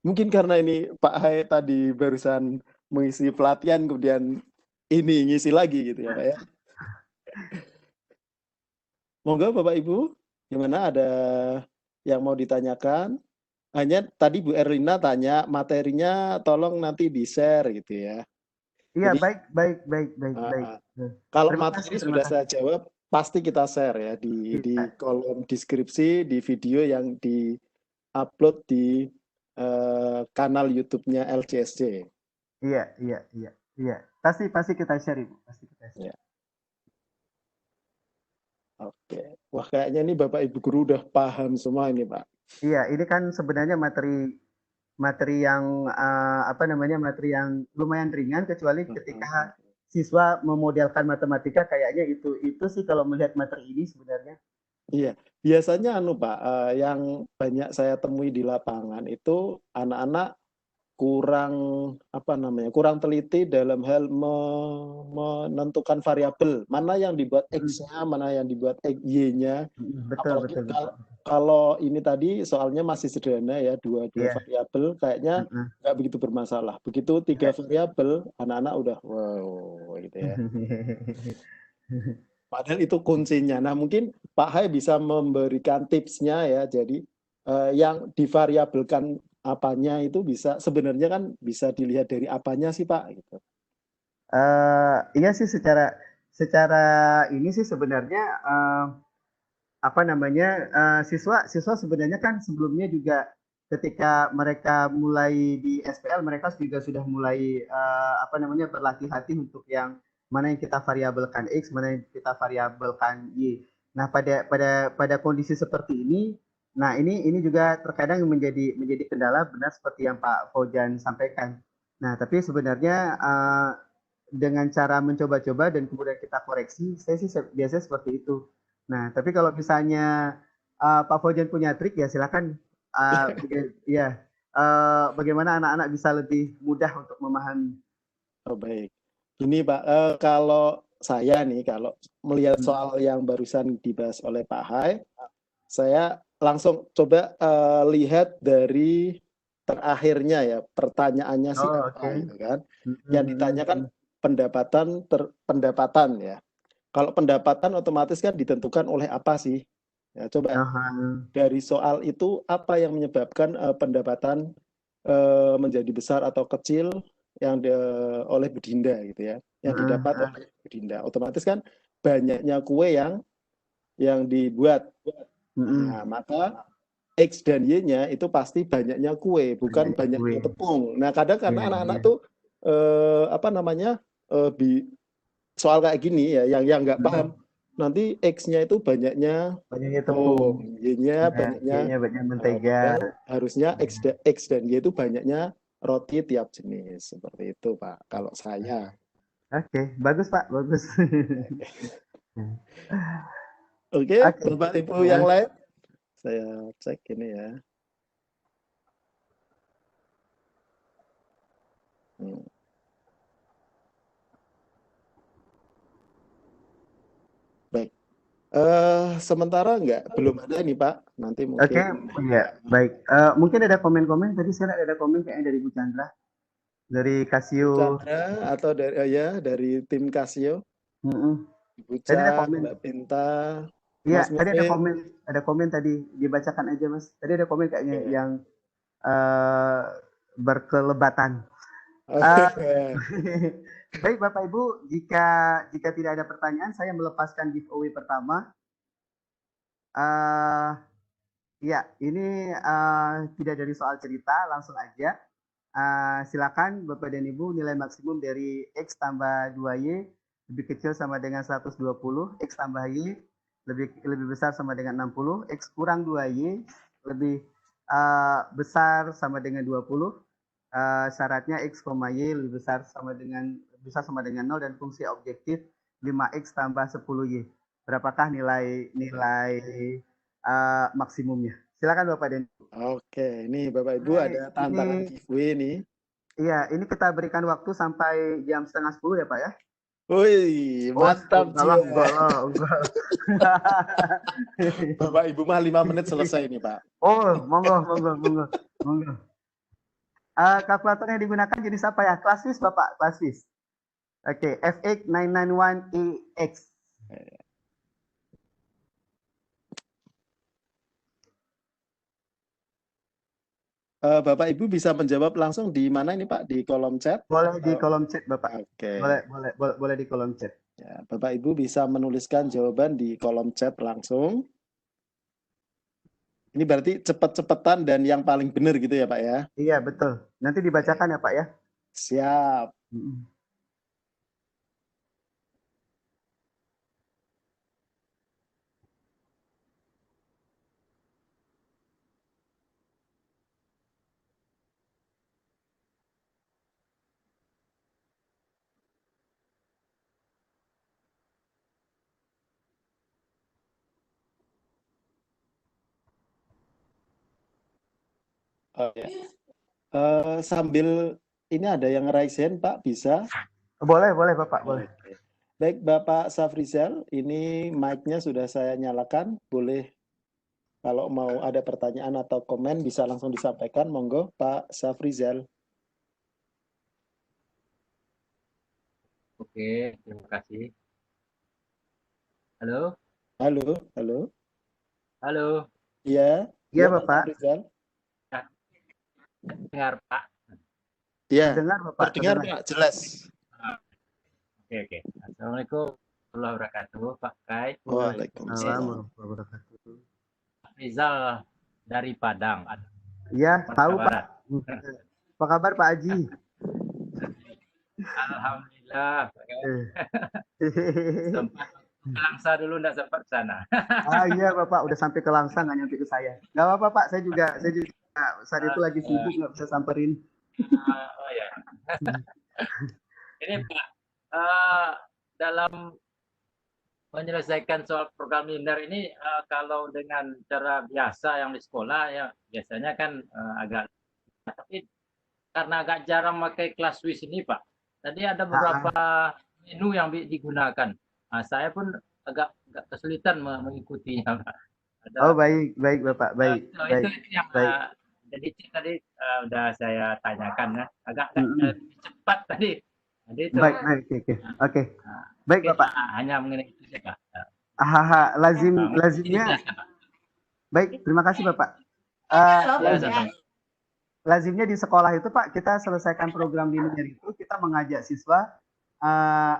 Mungkin karena ini Pak Hai tadi barusan mengisi pelatihan, kemudian ini ngisi lagi gitu ya Pak ya. Monggo Bapak Ibu, gimana, ada yang mau ditanyakan? Hanya tadi Bu Erlina tanya materinya tolong nanti di-share gitu ya. Iya, Jadi, baik. Kalau materi sudah saya jawab, pasti kita share ya di kolom deskripsi di video yang di-upload di kanal YouTube-nya LCSC. Iya. Pasti kita share Ibu, pasti kita share. Ya. Oke. Wah, kayaknya ini Bapak Ibu guru udah paham semua ini, Pak. Iya, ini kan sebenarnya materi yang materi yang lumayan ringan, kecuali ketika siswa memodelkan matematika, kayaknya itu sih kalau melihat materi ini sebenarnya. Iya, biasanya Pak, yang banyak saya temui di lapangan itu anak-anak kurang teliti dalam hal menentukan variabel mana yang dibuat X-nya, mana yang dibuat Y-nya. Betul. Kalau ini tadi soalnya masih sederhana ya, dua variabel kayaknya nggak begitu bermasalah. Begitu 3 variabel, anak-anak udah wow gitu ya. Padahal itu kuncinya. Nah, mungkin Pak Hai bisa memberikan tipsnya ya. Jadi yang divariabelkan apanya itu sebenarnya kan bisa dilihat dari apanya sih Pak gitu. Iya sih, secara ini sih sebenarnya siswa sebenarnya kan sebelumnya juga ketika mereka mulai di SPL, mereka juga sudah mulai berlatih-latih untuk yang mana yang kita variabelkan X, mana yang kita variabelkan Y. Nah, pada kondisi seperti ini, nah ini juga terkadang menjadi kendala, benar seperti yang Pak Fauzan sampaikan. Nah, tapi sebenarnya dengan cara mencoba-coba dan kemudian kita koreksi, saya sih biasanya seperti itu. Nah, tapi kalau misalnya Pak Fauzan punya trik, ya silakan. Bagaimana anak-anak bisa lebih mudah untuk memahami. Oh, baik. Ini Pak, kalau saya nih, kalau melihat soal yang barusan dibahas oleh Pak Hai, saya langsung coba lihat dari terakhirnya ya, pertanyaannya sih Oh, apa oke. gitu kan. Yang ditanyakan pendapatan ya. Kalau pendapatan otomatis kan ditentukan oleh apa sih? Ya, coba dari soal itu apa yang menyebabkan pendapatan menjadi besar atau kecil yang oleh Budinda gitu ya, yang didapat oleh Budinda. Otomatis kan banyaknya kue yang dibuat. Nah, maka X dan Y-nya itu pasti banyaknya kue, bukan banyaknya tepung. Nah, kadang karena anak-anak tuh apa namanya soal kayak gini ya, yang nggak paham. Nanti X-nya itu banyaknya tepung, Y-nya banyaknya mentega. harusnya X dan Y itu banyaknya roti tiap jenis. Seperti itu, Pak. Kalau saya. Oke, bagus Pak, bagus. Oke, Bapak Ibu yang lain. Saya cek ini ya. Baik. Sementara belum ada nih Pak. Nanti mungkin. Oke, ya baik. Mungkin ada komen-komen. Tadi saya lihat ada komen kayaknya dari Bu Chandra, dari Casio. Chandra atau dari tim Casio. Ibu Tadi ada Chan, komen. Mbak Pinta, Iya, Mas tadi Mufid. ada komen tadi, dibacakan aja Mas. Tadi ada komen kayaknya yang berkelebatan. Baik Bapak Ibu, jika tidak ada pertanyaan, saya melepaskan giveaway pertama. Ya, ini tidak dari soal cerita, langsung aja. Silakan Bapak dan Ibu, nilai maksimum dari X tambah 2Y lebih kecil sama dengan 120, X tambah Y lebih besar sama dengan 60, X kurang 2Y lebih besar sama dengan 20. Syaratnya X, Y lebih besar sama dengan 0 dan fungsi objektif 5X tambah 10Y. Berapakah nilai maksimumnya? Silakan Bapak dan Ibu. Oke, ini Bapak Ibu ada tantangan giveaway nih. Iya, ini kita berikan waktu sampai jam 9:30 ya Pak ya. Wih, mantap Enggak lah. Bapak Ibu mah 5 menit selesai nih Pak. Oh, monggo. Kalkulator yang digunakan jenis apa ya? Classwiz Bapak, Classwiz. Oke, FX991EX. Bapak Ibu bisa menjawab langsung di mana ini Pak? Di kolom chat? Boleh di kolom chat Bapak. Oke. Boleh di kolom chat. Ya, Bapak Ibu bisa menuliskan jawaban di kolom chat langsung. Ini berarti cepet-cepetan dan yang paling benar gitu ya Pak ya? Iya betul. Nanti dibacakan ya Pak ya. Siap. Oh, ya. Sambil ini ada yang raise hand Pak, bisa? Boleh Bapak, boleh. Baik Bapak Safrizal, ini mic-nya sudah saya nyalakan. Boleh kalau mau ada pertanyaan atau komen bisa langsung disampaikan. Monggo Pak Safrizal. Oke, terima kasih. Halo? Halo. Iya Bapak. Safrizal. Dengar Pak? Iya, Dengar Bapak. Terdengar Pak, jelas. Oke. Assalamualaikum warahmatullahi wabarakatuh, Pak Kai. Waalaikumsalam warahmatullahi wabarakatuh. Rizal dari Padang. Iya, tahu Pak. Apa kabar Pak Haji? Alhamdulillah. Sempat ke Langsa dulu, enggak sempat ke sana. Iya Bapak, udah sampai ke Langsa nggak nyampe ke saya. Nggak apa-apa Pak, saya juga saat itu lagi sibuk nggak bisa samperin. Oh ya. Ini Pak, dalam menyelesaikan soal program linear ini kalau dengan cara biasa yang di sekolah ya biasanya kan agak, tapi karena agak jarang pakai Classwiz ini Pak, tadi ada beberapa menu yang digunakan. Nah, saya pun agak kesulitan mengikutinya, Pak. Oh, baik Bapak, baik. Itu yang jadi tadi udah saya tanyakan ya, agak lebih cepat tadi. Jadi itu. Baik, oke. Baik Bapak. Hanya mengenai itu saja, Pak. Lazimnya. Baik, terima kasih Bapak. Lazimnya di sekolah itu Pak, kita selesaikan program linear itu, kita mengajak siswa,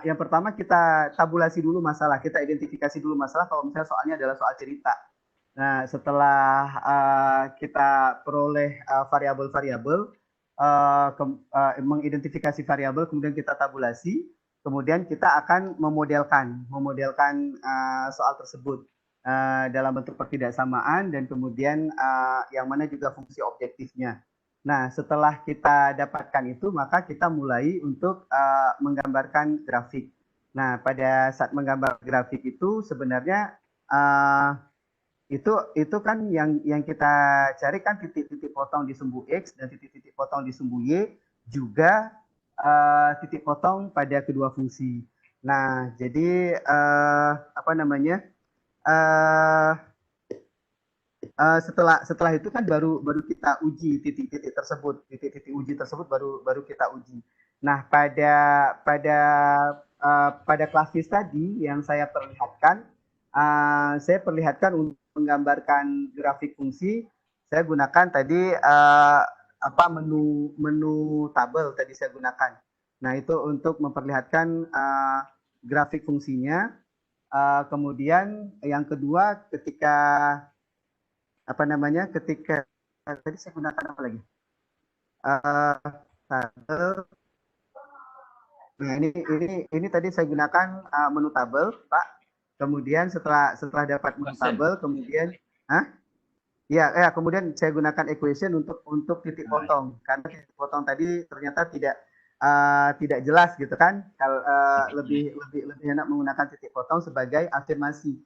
yang pertama kita tabulasi dulu masalah, kita identifikasi dulu masalah kalau misalnya soalnya adalah soal cerita. Nah, setelah kita peroleh variabel-variabel, mengidentifikasi variabel, kemudian kita tabulasi, kemudian kita akan memodelkan soal tersebut dalam bentuk pertidaksamaan, dan kemudian yang mana juga fungsi objektifnya. Nah, setelah kita dapatkan itu, maka kita mulai untuk menggambarkan grafik. Nah, pada saat menggambar grafik itu sebenarnya itu kan yang kita cari kan titik-titik potong di sumbu X dan titik-titik potong di sumbu Y, juga titik potong pada kedua fungsi. Nah, jadi setelah itu kan baru kita uji titik-titik uji tersebut baru kita uji. Nah, pada kelas tadi yang saya perlihatkan untuk menggambarkan grafik fungsi, saya gunakan tadi menu tabel tadi saya gunakan. Nah, itu untuk memperlihatkan grafik fungsinya. Kemudian yang kedua, ketika tadi saya gunakan apa lagi? Nah, ini tadi saya gunakan menu tabel, Pak. Kemudian setelah dapat menu tabel, kemudian kemudian saya gunakan equation untuk titik potong, karena titik potong tadi ternyata tidak jelas gitu kan. Lebih enak menggunakan titik potong sebagai afirmasi.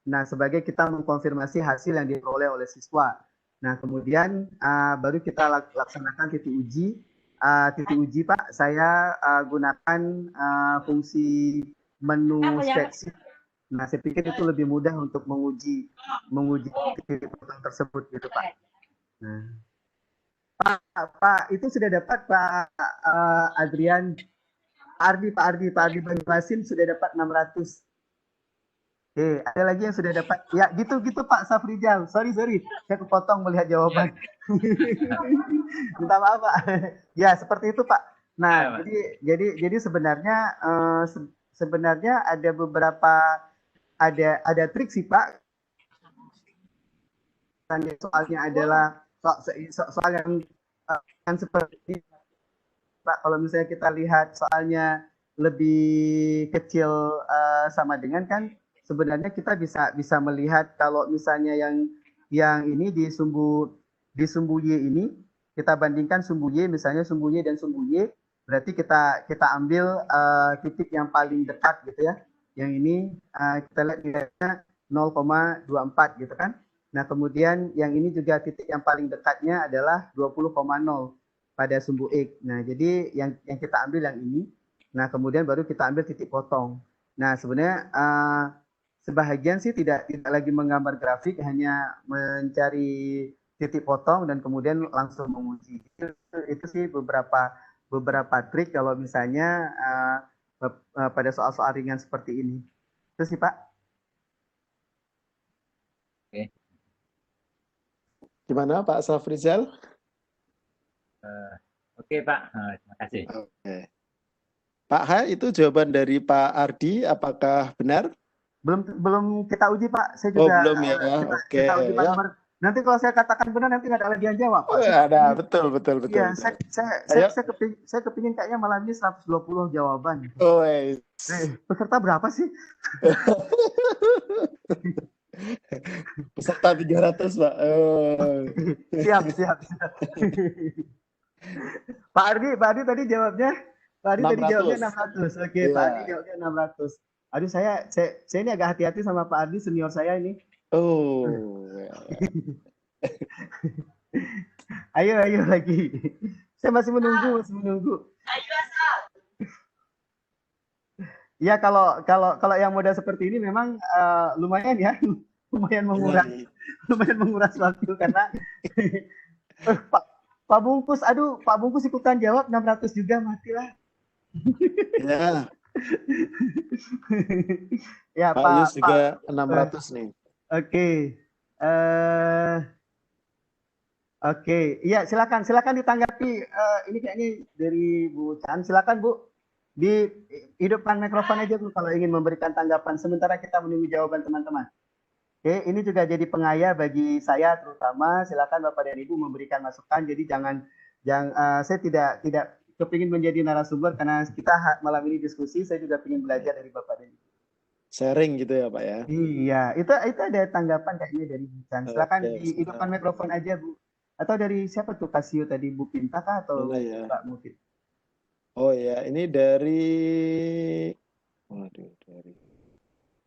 Nah, sebagai kita mengkonfirmasi hasil yang diperoleh oleh siswa. Nah, kemudian baru kita laksanakan titik uji. Titik uji, Pak, saya gunakan fungsi menu spreadsheet. Nah, saya pikir itu lebih mudah untuk menguji titik potong tersebut gitu, Pak. Nah, Pak, itu sudah dapat Pak Adrian, Pak Ardi Banyuasin sudah dapat 600. Ada lagi yang sudah dapat. Ya, gitu Pak Safrijal. Sorry, saya kepotong melihat jawaban. Minta maaf, Pak. Ya, seperti itu, Pak. Nah, jadi sebenarnya ada beberapa ada trik sih, Pak. Soalnya adalah soal yang seperti Pak, kalau misalnya kita lihat soalnya lebih kecil sama dengan kan, sebenarnya kita bisa melihat kalau misalnya yang ini di sumbu Y ini, kita bandingkan sumbu Y, misalnya sumbu Y dan sumbu Y, berarti kita ambil titik yang paling dekat gitu ya. Yang ini kita lihat nilainya 0,24 gitu kan. Nah, kemudian yang ini juga titik yang paling dekatnya adalah 20,0 pada sumbu X. Nah, jadi yang kita ambil yang ini. Nah, kemudian baru kita ambil titik potong. Nah, sebenarnya sebahagian sih tidak lagi menggambar grafik, hanya mencari titik potong dan kemudian langsung menguji. Itu sih beberapa trik kalau misalnya pada soal-soal ringan seperti ini. Itu sih, Pak. Gimana Pak Safrizal? Oke, Pak, terima kasih. Oke. Pak H, itu jawaban dari Pak Ardi, apakah benar? Belum kita uji, Pak. Saya juga. Belum ya. Oke. Kita uji, Pak. Ya. Nanti kalau saya katakan benar, nanti nggak ada lagi yang jawab, Pak. Ada, betul. Iya, saya kepingin kayaknya malam ini 120 jawaban. Oh, peserta berapa sih? Peserta 300, Pak. Siap. Pak Ardi tadi jawabnya? Pak Ardi tadi jawabnya 600. Oke, Pak Ardi jawabnya 600. Aduh, saya ini agak hati-hati sama Pak Ardi, senior saya ini. Oh. Ayo lagi. Saya masih menunggu. Ya kalau yang model seperti ini memang lumayan ya, lumayan menguras Iya, lumayan menguras waktu karena Pak Pak Bungkus, aduh Pak Bungkus ikutan jawab 600 juga matilah. ya, Ya Pak Yus Pak juga 600 nih. oke. Eh Oke, iya silakan ditanggapi. Ini kayaknya dari Bu Chan, silakan Bu. Hidupkan mikrofon aja Bu kalau ingin memberikan tanggapan. Sementara kita menunggu jawaban teman-teman. Oke, ini juga jadi pengaya bagi saya terutama. Silakan Bapak dan Ibu memberikan masukan. Jadi saya tidak kepingin menjadi narasumber karena kita malam ini diskusi. Saya juga ingin belajar dari Bapak dan Ibu. Sharing gitu ya Pak ya. Iya, itu ada tanggapan kayaknya dari Bu Chan. Silakan Oke, dihidupkan mikrofon aja Bu. Atau dari siapa tuh Kasio tadi Bu Pinta kah mana atau ya? Mbak Mufid? Oh ya, ini dari, waduh,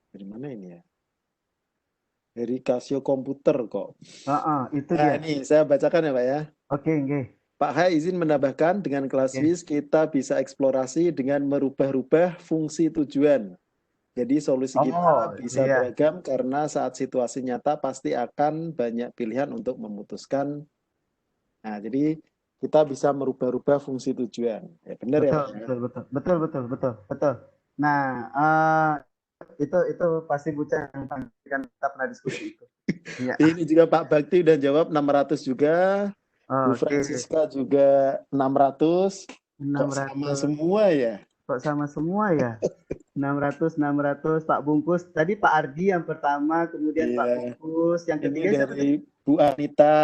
dari mana ini ya? Dari Casio Komputer kok. Itu Nah, dia. ini saya bacakan ya Pak ya. Oke, nggih. Pak Hai izin menambahkan dengan kelas Oke. WIS kita bisa eksplorasi dengan merubah-rubah fungsi tujuan. Jadi solusi kita bisa Iya, beragam karena saat situasi nyata pasti akan banyak pilihan untuk memutuskan. Nah, jadi kita bisa merubah-rubah fungsi tujuan. Ya benar ya betul, Pak ya? betul. Nah, itu pasti Bu Chan yang kan kita pernah diskusi itu. Iya. Ini juga Pak Bakti udah jawab 600 juga. Bu Oke, Francisca juga 600. Kok sama 600. semua ya? Kok sama semua ya? 600 Pak Bungkus. Tadi Pak Ardi yang pertama, kemudian Pak Iya. Bungkus, yang Ini ketiga siapa tadi? dari Bu Anita.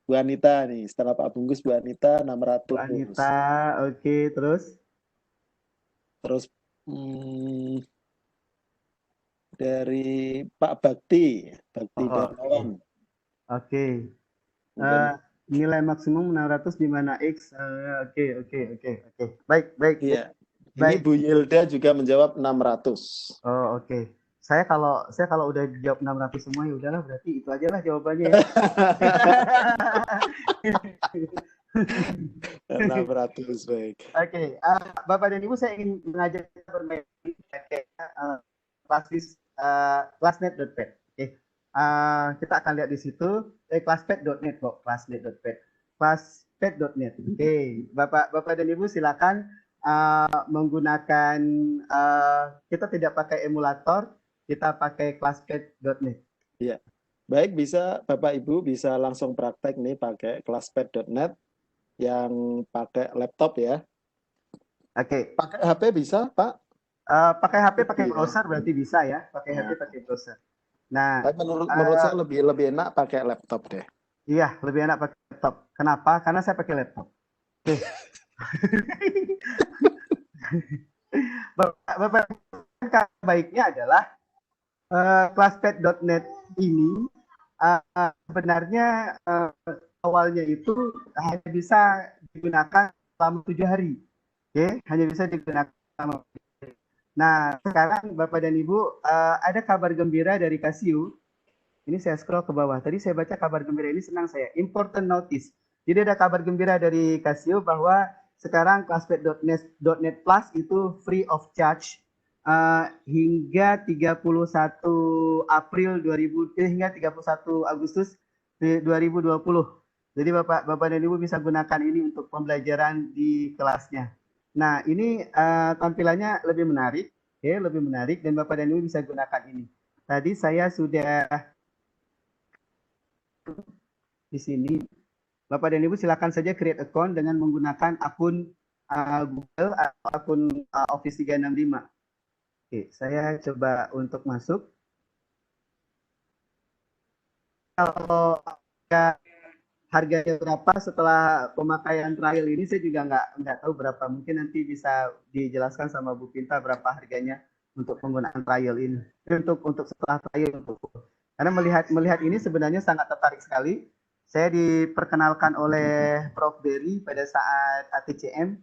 Bu Anita nih, setelah Pak Bungkus Bu Anita Bu 600. Anita. Oke, terus Terus dari Pak Bakti, Bakti oke. Darmawan. Oke. Kemudian Nilai maksimum 600 di mana X? Oke. Baik. iya. Ini Baik. Bu Yilda juga menjawab 600. Oh, oke. Saya kalau udah jawab 600 semua ya udahlah berarti itu aja lah jawabannya ya. 600 baik. Oke, Bapak dan Ibu saya ingin mengajak kita bermain pakai classnet.pet. Oke. Kita akan lihat di situ classnet.net kok, classnet.net. Oke, Bapak dan Ibu silakan menggunakan kita tidak pakai emulator, kita pakai classnet.net. Iya. Baik, bisa Bapak Ibu bisa langsung praktek nih pakai classpad.net yang pakai laptop ya. Oke. Pakai HP bisa, Pak? Pakai HP, pakai browser berarti bisa ya. Pakai HP, pakai browser. Nah, tapi menurut saya lebih enak pakai laptop deh. Iya, lebih enak pakai laptop. Kenapa? Karena saya pakai laptop. Oke. Bapak, baiknya adalah classpad.net ini sebenarnya awalnya itu hanya bisa digunakan selama 7 hari. Oke, hanya bisa digunakan selama 7 hari. Nah, sekarang Bapak dan Ibu ada kabar gembira dari Casio. Ini saya scroll ke bawah. Tadi saya baca kabar gembira ini, senang saya. Important notice. Jadi ada kabar gembira dari Casio bahwa sekarang classpad.net Plus itu free of charge hingga 31 April 2000 hingga 31 Agustus 2020. Jadi Bapak dan Ibu bisa gunakan ini untuk pembelajaran di kelasnya. Nah, ini tampilannya lebih menarik, ya, lebih menarik dan Bapak dan Ibu bisa gunakan ini. Tadi saya sudah di sini. Bapak dan Ibu silakan saja create account dengan menggunakan akun Google atau akun Office 365. Oke, saya coba untuk masuk. Kalau harganya berapa setelah pemakaian trial ini saya juga nggak tahu berapa. Mungkin nanti bisa dijelaskan sama Bu Pinta berapa harganya untuk penggunaan trial ini. Untuk setelah trial. Karena melihat ini sebenarnya sangat tertarik sekali. Saya diperkenalkan oleh Prof. Berry pada saat ATCM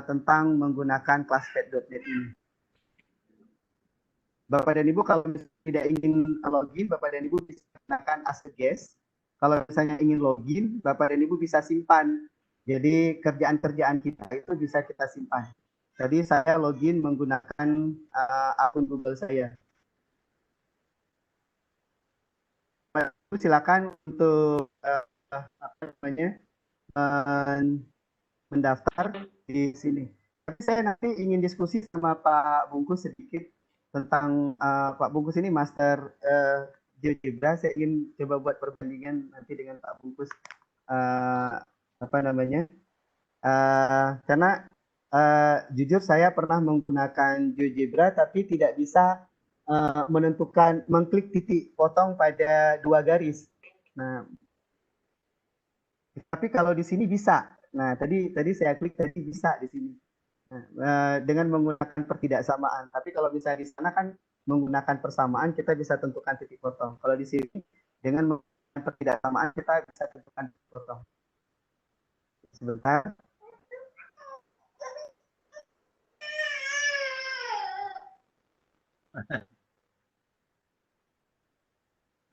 tentang menggunakan classpad.net ini. Bapak dan Ibu kalau tidak ingin login, Bapak dan Ibu bisa gunakan as a guest. Kalau misalnya ingin login, Bapak dan Ibu bisa simpan. Jadi kerjaan-kerjaan kita itu bisa kita simpan. Tadi saya login menggunakan akun Google saya. Silakan untuk apa namanya mendaftar di sini. Tapi saya nanti ingin diskusi sama Pak Bungkus sedikit tentang Pak Bungkus ini master GeoGebra. Saya ingin coba buat perbandingan nanti dengan Pak Bungkus apa namanya karena jujur saya pernah menggunakan GeoGebra tapi tidak bisa menentukan mengklik titik potong pada 2 garis. Nah, tapi kalau di sini bisa. Nah, tadi saya klik tadi bisa di sini. Nah, dengan menggunakan pertidaksamaan. Tapi kalau misalnya di sana kan menggunakan persamaan kita bisa tentukan titik potong. Kalau di sini dengan menggunakan pertidaksamaan kita bisa tentukan titik potong. Sebentar.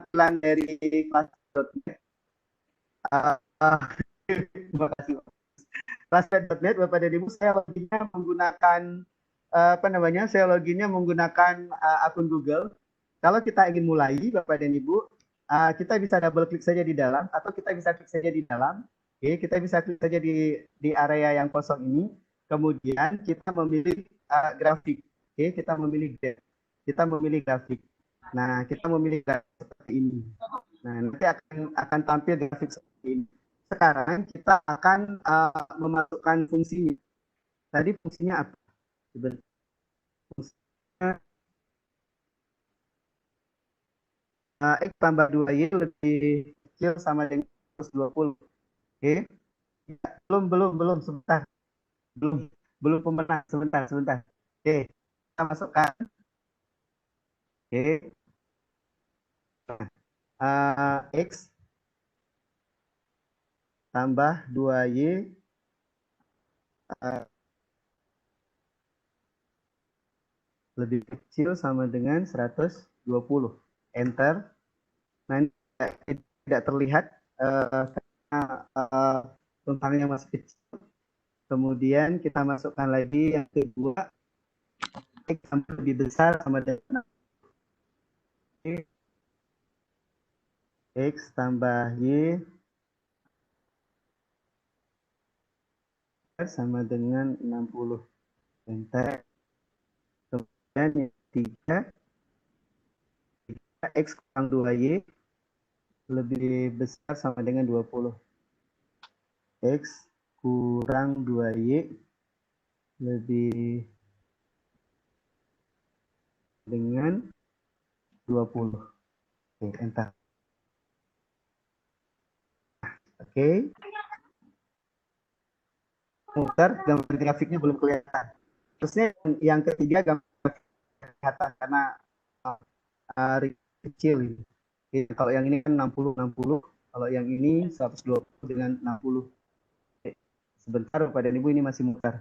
Pulang dari kelas.net. Terima kasih. Kelas.net Bapak dan Ibu, saya loginnya menggunakan apa namanya? Saya loginnya menggunakan akun Google. Kalau kita ingin mulai Bapak dan Ibu, kita bisa double klik saja di dalam atau kita bisa klik saja di dalam. Oke, kita bisa klik saja di area yang kosong ini. Kemudian kita memilih grafik. Oke, kita memilih grafik. Nah, kita memilih grafik seperti ini. Nah, nanti akan tampil grafik seperti ini. Sekarang kita akan memasukkan fungsinya. Tadi fungsinya apa? Fungsinya X tambah 2Y lebih kecil sama dengan 120. Oke. Belum, sebentar. Belum pemenang, sebentar. Oke, kita masukkan. Oke. X tambah 2Y lebih kecil sama dengan 120. Enter. Nanti tidak terlihat karena rentangnya masih kecil. Kemudian kita masukkan lagi yang kedua, X lebih besar sama dengan X tambah Y sama dengan 60. Enter. Kemudian yang ketiga, X kurang 2Y lebih besar sama dengan 20. X kurang 2Y lebih dengan 20. Oke, enter. Oke. Muter, gambar grafiknya belum kelihatan. Terusnya yang ketiga gambar kelihatan karena kecil. Kalau yang ini kan 60. Kalau yang ini 120 dengan 60. Sebentar Bapak dan Ibu, ini masih muter.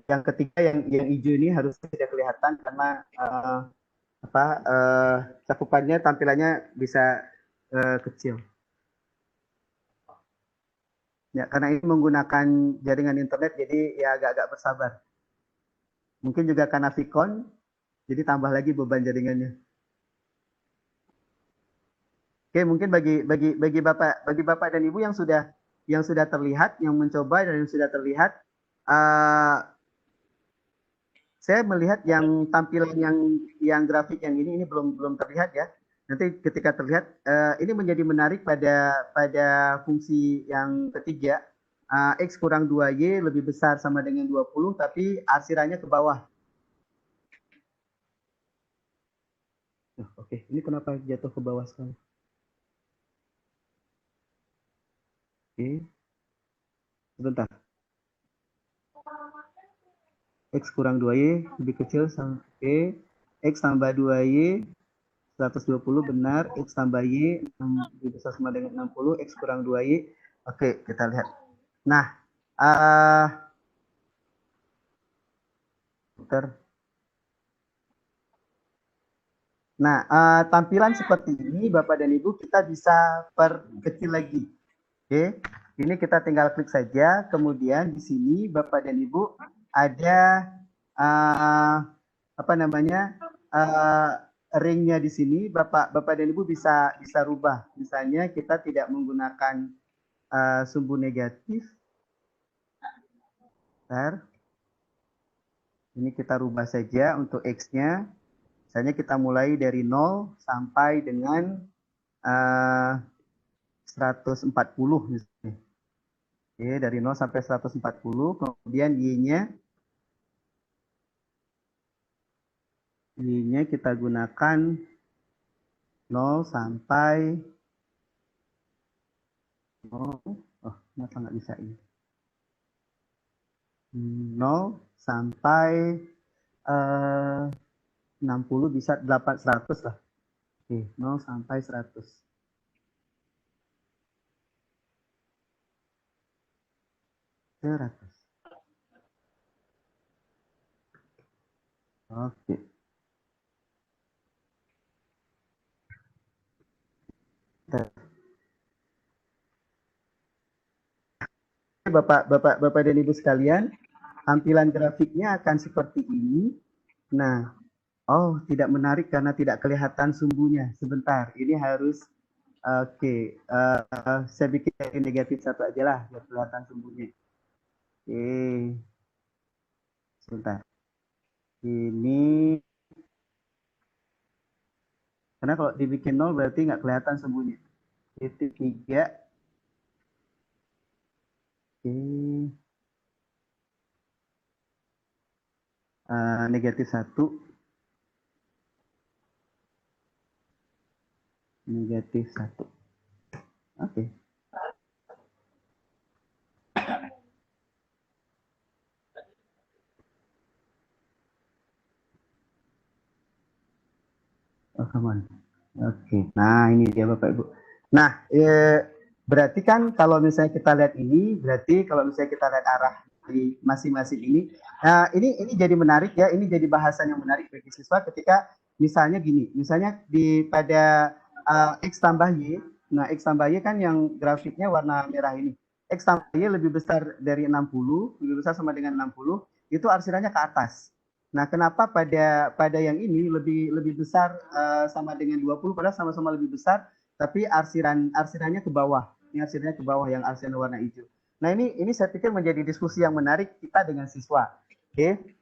Yang ketiga yang hijau ini harusnya tidak kelihatan karena cakupannya tampilannya bisa kecil. Ya, karena ini menggunakan jaringan internet jadi ya agak-agak bersabar. Mungkin juga karena Vicon, jadi tambah lagi beban jaringannya. Oke, mungkin bagi Bapak dan Ibu yang sudah terlihat, yang mencoba dan yang sudah terlihat, saya melihat yang tampilan yang grafik yang ini belum terlihat ya. Nanti ketika terlihat, ini menjadi menarik pada fungsi yang ketiga, X kurang 2Y lebih besar sama dengan 20, tapi arsirannya ke bawah. Oke, ini kenapa jatuh ke bawah sekali? Oke, sebentar. X kurang 2Y lebih kecil sama Oke. X tambah 2Y 120 benar, X tambah Y lebih besar sama dengan 60, X kurang 2Y. Oke, kita lihat. Nah, Nah, tampilan seperti ini Bapak dan Ibu kita bisa perkecil lagi. Oke, ini kita tinggal klik saja. Kemudian di sini Bapak dan Ibu ada apa namanya ringnya di sini. Bapak dan Ibu bisa rubah. Misalnya kita tidak menggunakan sumbu negatif. Bentar. Ini kita rubah saja untuk X-nya. Misalnya kita mulai dari 0 sampai dengan 140 misalnya. Oke, dari 0 sampai 140, kemudian Y-nya kita gunakan 0 sampai 0. Oh, kenapa nggak bisa ini? 0 sampai 60 bisa 100 lah. Oke, 0 sampai 100. Oke. Bapak dan Ibu sekalian, tampilan grafiknya akan seperti ini. Nah, oh tidak menarik karena tidak kelihatan sumbunya. Sebentar, ini harus oke. Saya bikin dari negatif 1 aja lah, biar kelihatan sumbunya. Oke, sebentar. Ini karena kalau dibikin 0 berarti nggak kelihatan sumbunya. Titik 3. Oke. Negatif 1. Negatif 1. Oke. Oh, aman. Oke. Nah, ini dia Bapak Ibu. Nah, berarti kan kalau misalnya kita lihat ini, berarti kalau misalnya kita lihat arah di masing-masing ini, ini jadi menarik ya. Ini jadi bahasan yang menarik bagi siswa ketika misalnya gini, misalnya pada X tambah Y. Nah, X tambah Y kan yang grafiknya warna merah ini. X tambah Y lebih besar dari 60, lebih besar sama dengan 60, itu arsirannya ke atas. Nah, kenapa pada yang ini lebih besar sama dengan 20, padahal sama-sama lebih besar, tapi arsirannya ke bawah. Ini arsirannya ke bawah yang arsiran warna hijau. Nah, ini saya pikir menjadi diskusi yang menarik kita dengan siswa. Oke.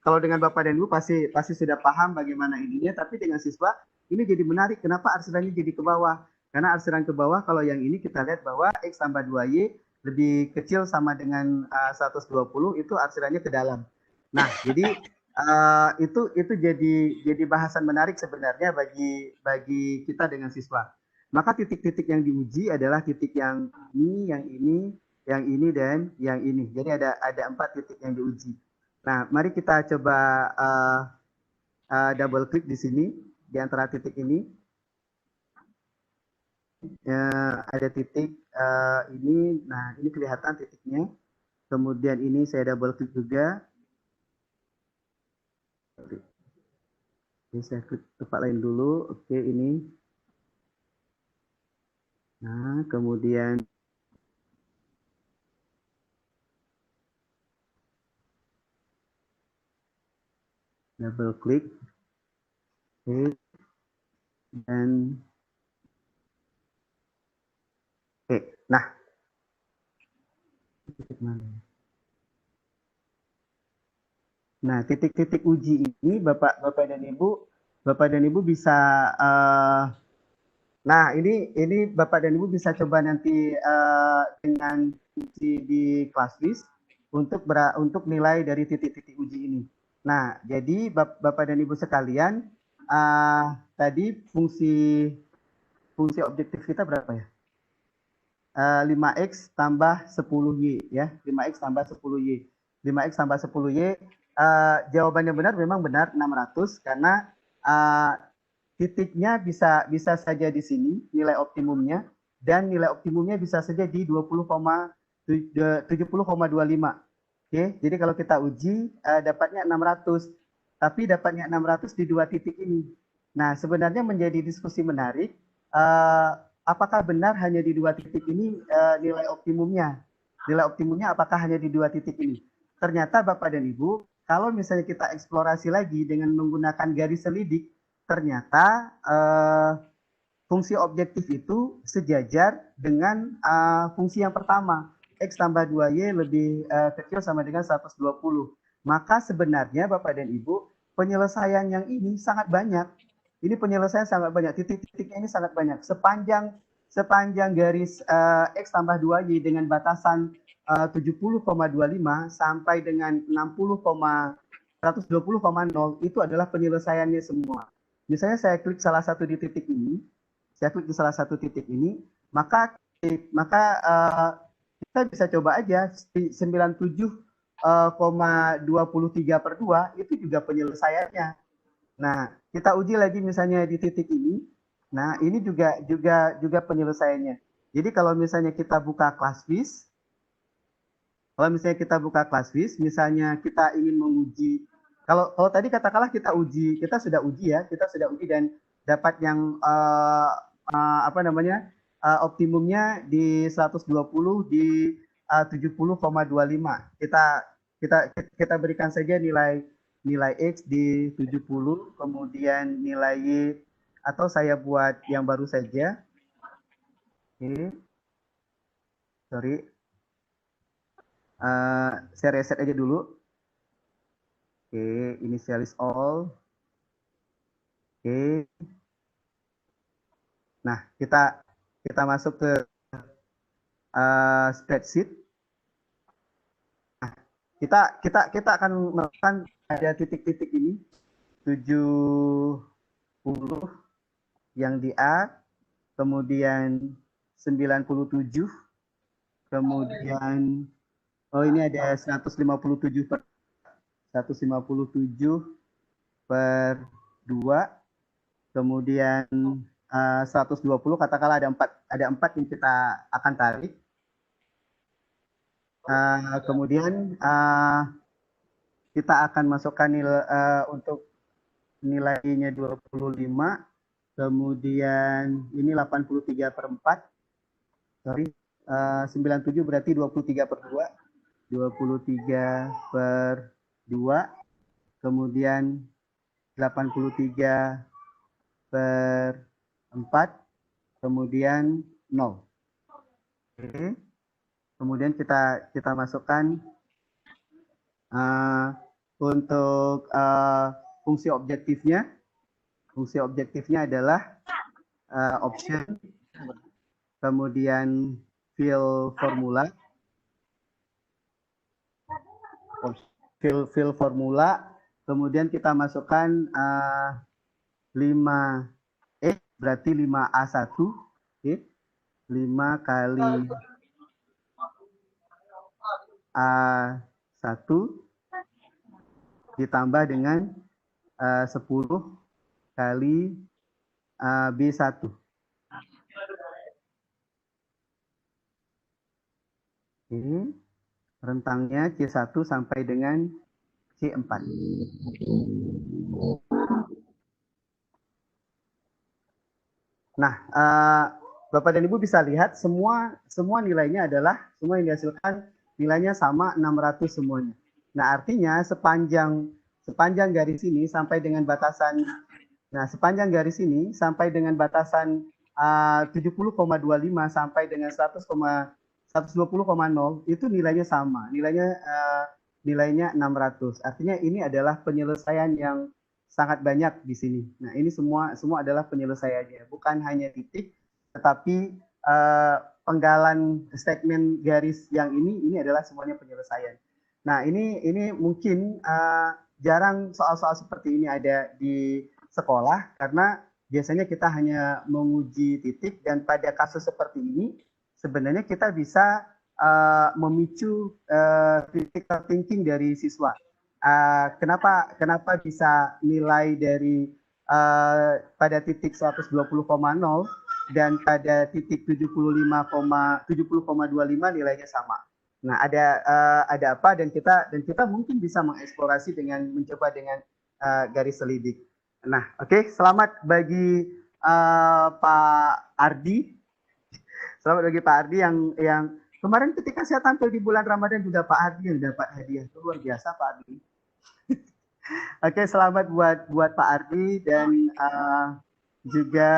Kalau dengan Bapak dan Ibu pasti sudah paham bagaimana ininya, tapi dengan siswa ini jadi menarik. Kenapa arsirannya jadi ke bawah? Karena arsiran ke bawah kalau yang ini kita lihat bahwa X tambah 2Y lebih kecil sama dengan 120, itu arsirannya ke dalam. Nah, jadi itu jadi bahasan menarik sebenarnya bagi kita dengan siswa. Maka titik-titik yang diuji adalah titik yang ini, dan yang ini. Jadi ada 4 titik yang diuji. Nah, mari kita coba double klik di sini di antara titik ini. Ada titik ini. Nah, ini kelihatan titiknya. Kemudian ini saya double klik juga. Oke, saya klik tempat lain dulu. Oke, ini. Nah, kemudian double klik. Oke. Dan oke, nah. Nah, titik-titik uji ini Bapak dan Ibu bisa nah, ini Bapak dan Ibu bisa coba nanti dengan uji di ClassWiz untuk nilai dari titik-titik uji ini. Nah, jadi Bapak dan Ibu sekalian, tadi fungsi objektif kita berapa ya? 5x tambah 10y ya, 5x tambah 10y. 5x tambah 10y, jawabannya benar, memang benar 600 karena titiknya bisa saja di sini nilai optimumnya, dan nilai optimumnya bisa saja di 70,25. Oke, jadi kalau kita uji dapatnya 600, tapi dapatnya 600 di 2 titik ini. Nah, sebenarnya menjadi diskusi menarik, apakah benar hanya di 2 titik ini nilai optimumnya? Nilai optimumnya apakah hanya di 2 titik ini? Ternyata Bapak dan Ibu, kalau misalnya kita eksplorasi lagi dengan menggunakan garis selidik, ternyata fungsi objektif itu sejajar dengan fungsi yang pertama, X tambah 2Y lebih kecil sama dengan 120. Maka sebenarnya Bapak dan Ibu, penyelesaian yang ini sangat banyak. Ini penyelesaian sangat banyak, titik-titiknya ini sangat banyak. Sepanjang garis X tambah 2Y dengan batasan 70,25 sampai dengan 120,0 itu adalah penyelesaiannya semua. Misalnya saya klik salah satu di titik ini, maka kita bisa coba aja 97,23/2 itu juga penyelesaiannya. Nah, kita uji lagi misalnya di titik ini. Nah, ini juga penyelesaiannya. Jadi kalau misalnya kita buka ClassWiz, misalnya kita ingin menguji, kalau tadi katakanlah kita sudah uji dan dapat yang optimumnya di 120 di 70,25. Kita berikan saja nilai X di 70, kemudian nilai Y, atau saya buat yang baru saja. Oke. Sorry. Saya reset aja dulu. Oke, initialize all. Oke. Nah, kita masuk ke spreadsheet. Nah, kita akan melakukan ada titik-titik ini 70 yang di A, kemudian 97, kemudian ini ada 157 per 2, kemudian 120, katakanlah ada 4 yang kita akan tarik. Kemudian kita akan masukkan nilai untuk nilainya 25, kemudian ini 83/4, sorry, 97 berarti 23/2, 23/2, kemudian 83/4, kemudian 0. Oke. Kemudian kita masukkan untuk fungsi objektifnya. Fungsi objektifnya adalah option, kemudian fill formula, kemudian kita masukkan 5 berarti 5A1, 5 kali A1 ditambah dengan 10 kali B1. Ini rentangnya C1 sampai dengan C4. Nah, Bapak dan Ibu bisa lihat semua nilainya adalah, semua yang dihasilkan nilainya sama 600 semuanya. Nah, artinya sepanjang garis ini sampai dengan batasan, sepanjang garis ini sampai dengan batasan 70,25 sampai dengan 120,0 itu nilainya sama, nilainya 600. Artinya ini adalah penyelesaian yang sangat banyak di sini. Nah, ini semua adalah penyelesaiannya, bukan hanya titik, tetapi penggalan segmen garis yang ini adalah semuanya penyelesaian. Nah, ini mungkin jarang soal-soal seperti ini ada di sekolah, karena biasanya kita hanya menguji titik, dan pada kasus seperti ini sebenarnya kita bisa memicu critical thinking dari siswa. Kenapa bisa nilai dari pada titik 120,0 dan pada titik 70,25 nilainya sama. Nah, ada apa, dan kita mungkin bisa mengeksplorasi dengan mencoba dengan garis selidik. Nah, oke, selamat bagi Pak Ardi. Selamat bagi Pak Ardi yang kemarin ketika saya tampil di bulan Ramadan juga Pak Ardi yang dapat hadiah. Itu luar biasa Pak Ardi. Oke, selamat buat Pak Ardi dan juga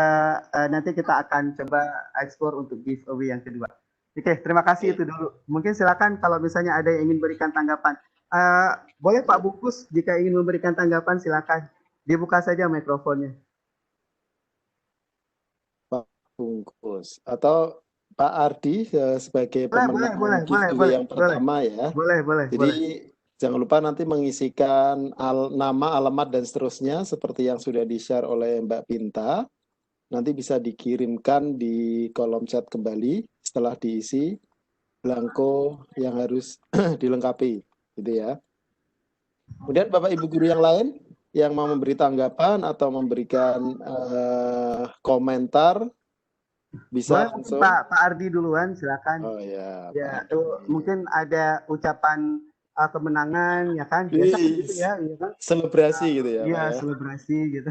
nanti kita akan coba explore untuk giveaway yang kedua. Oke, terima kasih itu dulu. Mungkin silakan kalau misalnya ada yang ingin berikan tanggapan. Boleh Pak Bungkus jika ingin memberikan tanggapan silakan. Dibuka saja mikrofonnya. Pak Bungkus atau Pak Ardi sebagai Boleh, pemenang giveaway yang pertama ya. Boleh. Jadi jangan lupa nanti mengisikan nama, alamat dan seterusnya seperti yang sudah di-share oleh Mbak Pinta. Nanti bisa dikirimkan di kolom chat kembali setelah diisi blanko yang harus dilengkapi, gitu ya. Kemudian Bapak Ibu guru yang lain yang mau memberi tanggapan atau memberikan komentar bisa boleh langsung. Pak Ardi duluan, silakan. Oh ya. Ya, mungkin ada ucapan kemenangan ya kan, biasa gitu ya, iya kan? Selebrasi gitu ya, Iya, Pak ya. selebrasi gitu.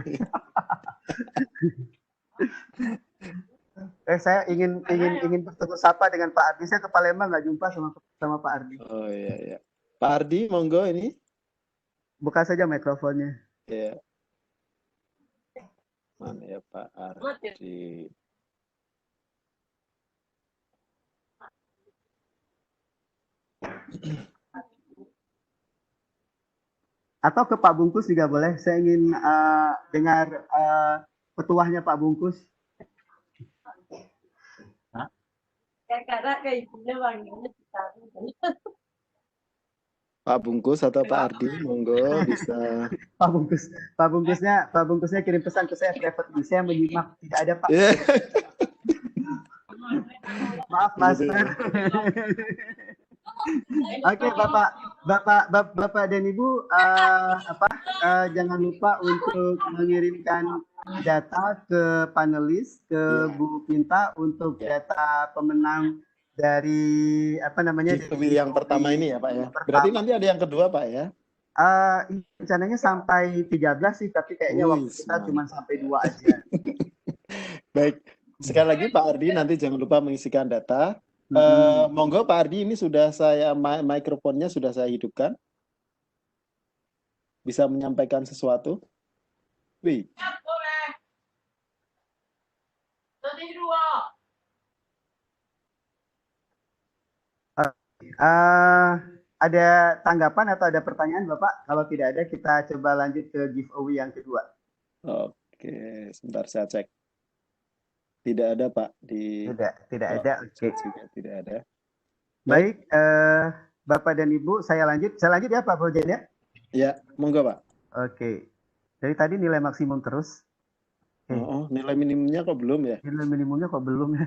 Saya ingin bertemu sapa dengan Pak Ardi. Saya ke Palembang nggak jumpa sama Pak Ardi. Oh iya. Pak Ardi, monggo ini. Buka saja mikrofonnya. Ya. Mana ya Pak Ardi? Atau ke Pak Bungkus juga boleh. Saya ingin dengar petuahnya Pak Bungkus. Pak Bungkus atau Pak Ardi, monggo bisa. Pak Bungkusnya kirim pesan ke saya private. Saya menyimak, tidak ada Pak. Yeah. Maaf Master. Oke Bapak dan Ibu, jangan lupa untuk mengirimkan data ke panelis, ke Bu Pinta untuk data pemenang dari giveaway yang pertama ini ya Pak ya. Berarti nanti ada yang kedua Pak ya? Rencananya sampai 13 sih, tapi kayaknya waktu kita cuma sampai 2 aja. Baik, sekali lagi Pak Ardi nanti jangan lupa mengisikan data. Monggo Pak Ardi, ini sudah mikrofonnya sudah saya hidupkan. Bisa menyampaikan sesuatu? Wih. Ada tanggapan atau ada pertanyaan Bapak? Kalau tidak ada, kita coba lanjut ke giveaway yang kedua. Oke, sebentar saya cek. Tidak ada Pak di. Tidak ada. Oke. Juga tidak ada. Baik, Bapak dan Ibu, saya lanjut. Saya lanjut ya Pak Bojan ya? Ya, monggo Pak. Oke. Dari tadi nilai maksimum terus. Oh, nilai minimumnya kok belum ya? Nilai minimumnya kok belum ya?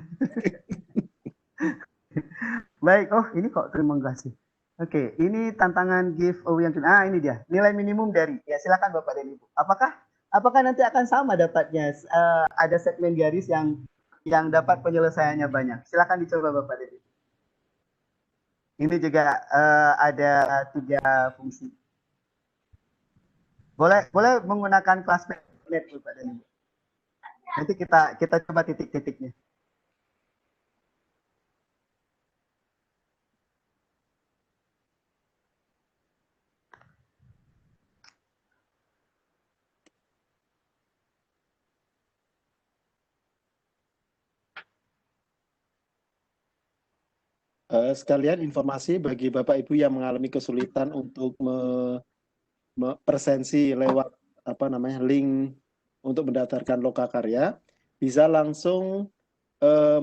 Baik, ini kok terima kasih. Oke, ini tantangan giveaway yang ini dia. Nilai minimum dari. Ya, silakan Bapak dan Ibu. Apakah nanti akan sama dapatnya? Ada segmen garis yang dapat penyelesaiannya banyak. Silakan dicoba Bapak dan Ibu. Ini juga ada 3 fungsi. Boleh menggunakan classmate Bapak dan Ibu. Nanti kita coba titik-titiknya. Sekalian informasi bagi Bapak Ibu yang mengalami kesulitan untuk presensi lewat link untuk mendaftarkan lokakarya, bisa langsung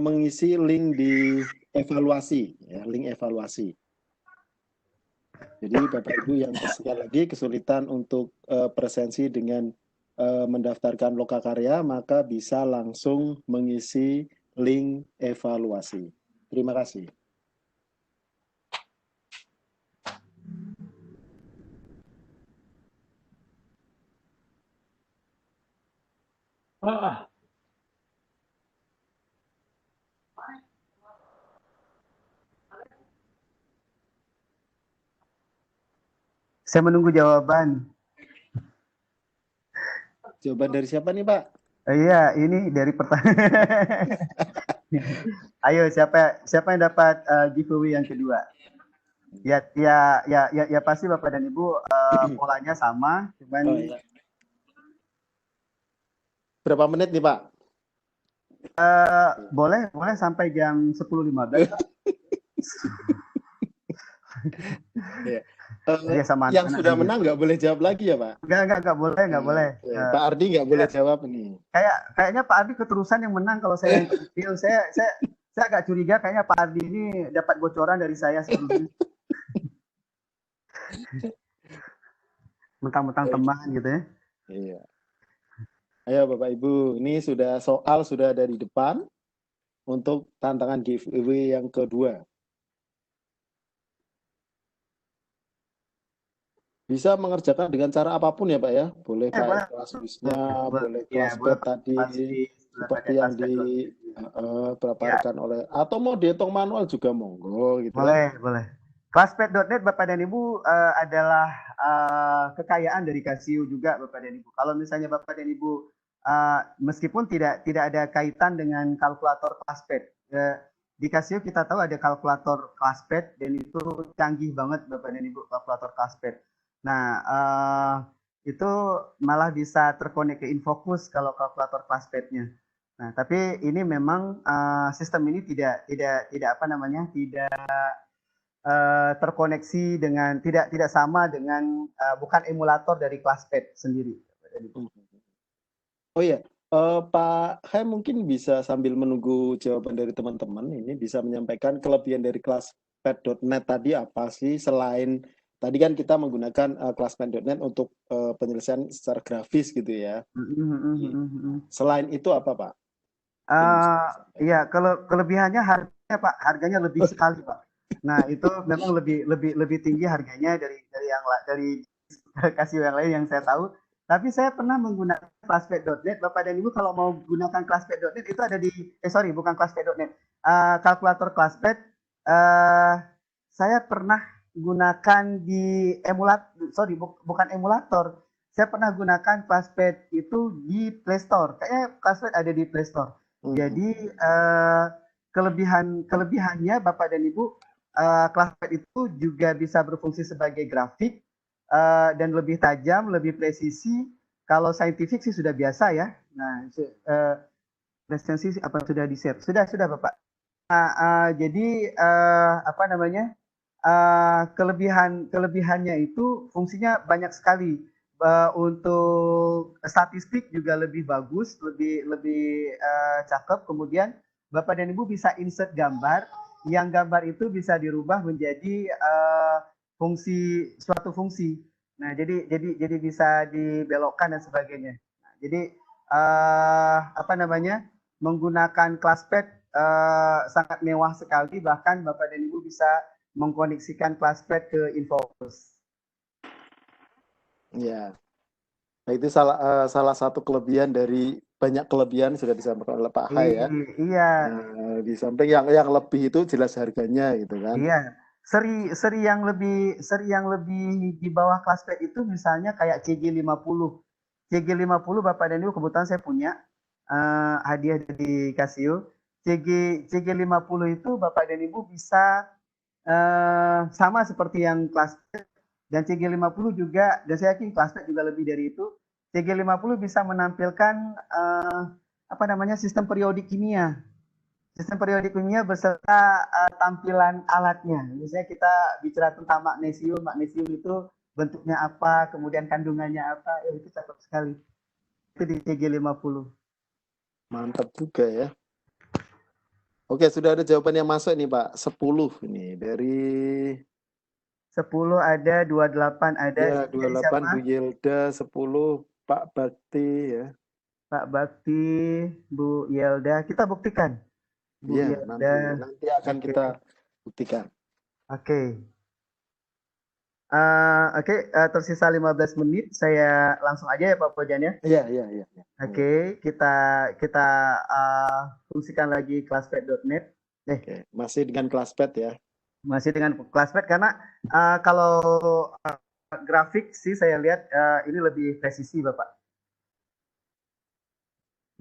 mengisi link di evaluasi, ya, link evaluasi. Jadi Bapak Ibu yang sekali lagi kesulitan untuk presensi dengan mendaftarkan lokakarya, maka bisa langsung mengisi link evaluasi. Terima kasih. Saya menunggu jawaban. Jawaban dari siapa nih, Pak? Iya, ini dari pertanyaan. Ayo, siapa yang dapat giveaway yang kedua? Ya pasti Bapak dan Ibu polanya sama, cuman Oh, iya. Berapa menit nih, Pak? boleh sampai jam 10.15. Iya. Iya, sama Yang anak-anak sudah juga. menang nggak boleh jawab lagi ya, Pak? Nggak boleh. Pak Ardi nggak boleh jawab nih. Kayaknya Pak Ardi keterusan yang menang kalau saya yang kecil. Saya agak curiga kayaknya Pak Ardi ini dapat bocoran dari saya sebelumnya. Mentang-mentang teman gitu ya. Iya. Ayo Bapak Ibu, ini soal sudah dari depan untuk tantangan giveaway yang kedua. Bisa mengerjakan dengan cara apapun ya Pak ya. Boleh pakai kelas bisnya, boleh kelas pet tadi seperti yang dipaparkan oleh, atau mau dihitung manual juga monggo gitu. Boleh. Classpad.net Bapak dan Ibu adalah kekayaan dari Casio juga Bapak dan Ibu. Kalau misalnya Bapak dan Ibu meskipun tidak ada kaitan dengan kalkulator Classpad, di Casio kita tahu ada kalkulator Classpad dan itu canggih banget Bapak dan Ibu kalkulator Classpad. Nah itu malah bisa terkonek ke Infocus kalau kalkulator Classpad-nya. Nah tapi ini memang sistem ini tidak terkoneksi dengan tidak sama dengan bukan emulator dari Classpad sendiri. Oh iya, Pak Hai mungkin bisa sambil menunggu jawaban dari teman-teman ini bisa menyampaikan kelebihan dari Classpad.net tadi apa sih, selain tadi kan kita menggunakan Classpad.net untuk penyelesaian secara grafis gitu ya. Selain itu apa Pak? Iya, kalau kelebihannya harganya lebih sekali Pak. Nah itu memang lebih tinggi harganya dari Casio yang lain yang saya tahu. Tapi saya pernah menggunakan Classpad.net. Bapak dan Ibu kalau mau gunakan Classpad.net itu ada di bukan Classpad.net. Kalkulator Classpad saya pernah gunakan di bukan emulator. Saya pernah gunakan Classpad itu di Play Store. Kayaknya Classpad ada di Play Store. Jadi kelebihannya Bapak dan Ibu, Classpad itu juga bisa berfungsi sebagai grafik dan lebih tajam, lebih presisi. Kalau saintifik sih sudah biasa ya. Nah, presensi apa sudah di-share? Sudah Bapak. Jadi kelebihannya itu fungsinya banyak sekali. Untuk statistik juga lebih bagus, lebih cakep. Kemudian Bapak dan Ibu bisa insert gambar, yang gambar itu bisa dirubah menjadi suatu fungsi. Nah, jadi bisa dibelokkan dan sebagainya. Nah, jadi menggunakan Classpad sangat mewah sekali, bahkan Bapak dan Ibu bisa mengkoneksikan Classpad ke Infocus. Ya, nah itu salah satu kelebihan dari banyak kelebihan sudah disampaikan oleh Pak Hai ya. Iya. Nah, di samping yang lebih itu jelas harganya gitu kan. Iya. Seri yang lebih di bawah Classpad itu misalnya kayak CG50. CG50 Bapak dan Ibu kebetulan saya punya hadiah dari Casio. CG50 itu Bapak dan Ibu bisa sama seperti yang Classpad, dan CG50 juga, dan saya yakin Classpad juga lebih dari itu. CG50 bisa menampilkan sistem periodik kimia. Sistem periodik kimia beserta tampilan alatnya. Misalnya kita bicara tentang magnesium itu bentuknya apa, kemudian kandungannya apa, itu cakep sekali. Itu di CG50. Mantap juga ya. Oke, sudah ada jawaban yang masuk nih Pak. 10 ini dari 10 ada, 28 ada. Ya, 28 Bu Yelda, 10 Pak Bakti ya. Pak Bakti, Bu Yelda, kita buktikan. Iya, nanti akan kita buktikan. Oke. Tersisa 15 menit, saya langsung aja ya Pak Pojan ya. Iya. Oke, kita fungsikan lagi Classpad.net. Oke, masih dengan Classpad ya. Masih dengan Classpad karena kalau grafik sih saya lihat ini lebih presisi Bapak.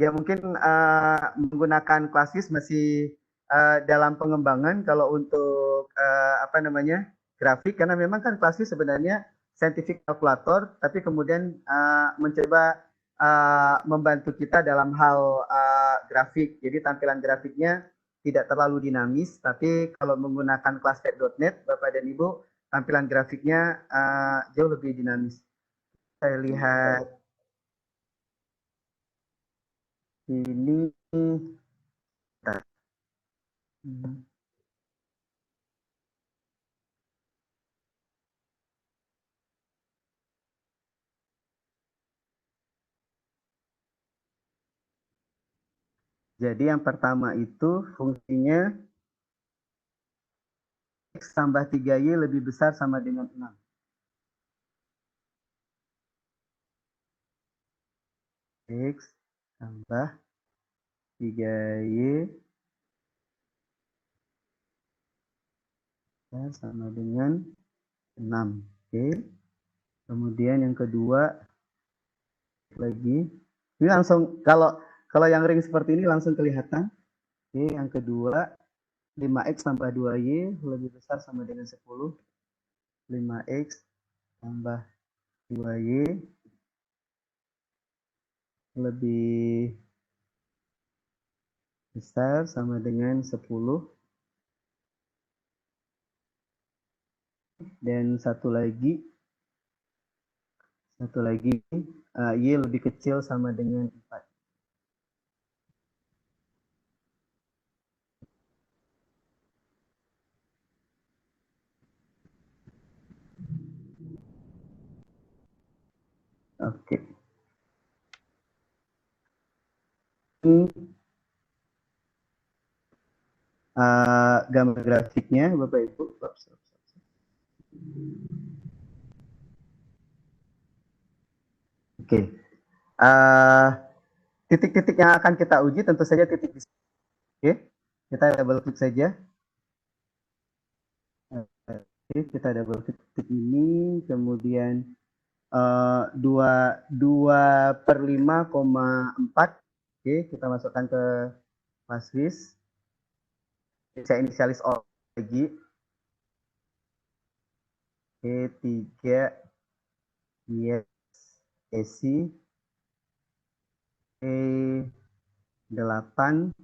Ya mungkin menggunakan Classis masih dalam pengembangan kalau untuk grafik, karena memang kan Classis sebenarnya scientific calculator, tapi kemudian mencoba membantu kita dalam hal grafik. Jadi tampilan grafiknya tidak terlalu dinamis, tapi kalau menggunakan Classpack.net, Bapak dan Ibu, tampilan grafiknya jauh lebih dinamis. Saya lihat ini. Jadi yang pertama itu fungsinya X tambah 3Y lebih besar sama dengan 6. X tambah 3Y sama dengan 6. Oke. Kemudian yang kedua lagi. Ini langsung kalau yang ring seperti ini langsung kelihatan. Oke, yang kedua 5X tambah 2Y lebih besar sama dengan 10. 5X tambah 2Y lebih besar sama dengan 10. Dan satu lagi Y lebih kecil sama dengan 4. Oke. Gambar grafiknya Bapak Ibu. Oke. Titik-titik yang akan kita uji tentu saja titik di sini. Oke. Kita double klik saja. Oke, kita double klik titik ini, kemudian 2/5,4. Oke, kita masukkan ke Classis. Saya inisialis lagi. Oke, 3 yes esi 8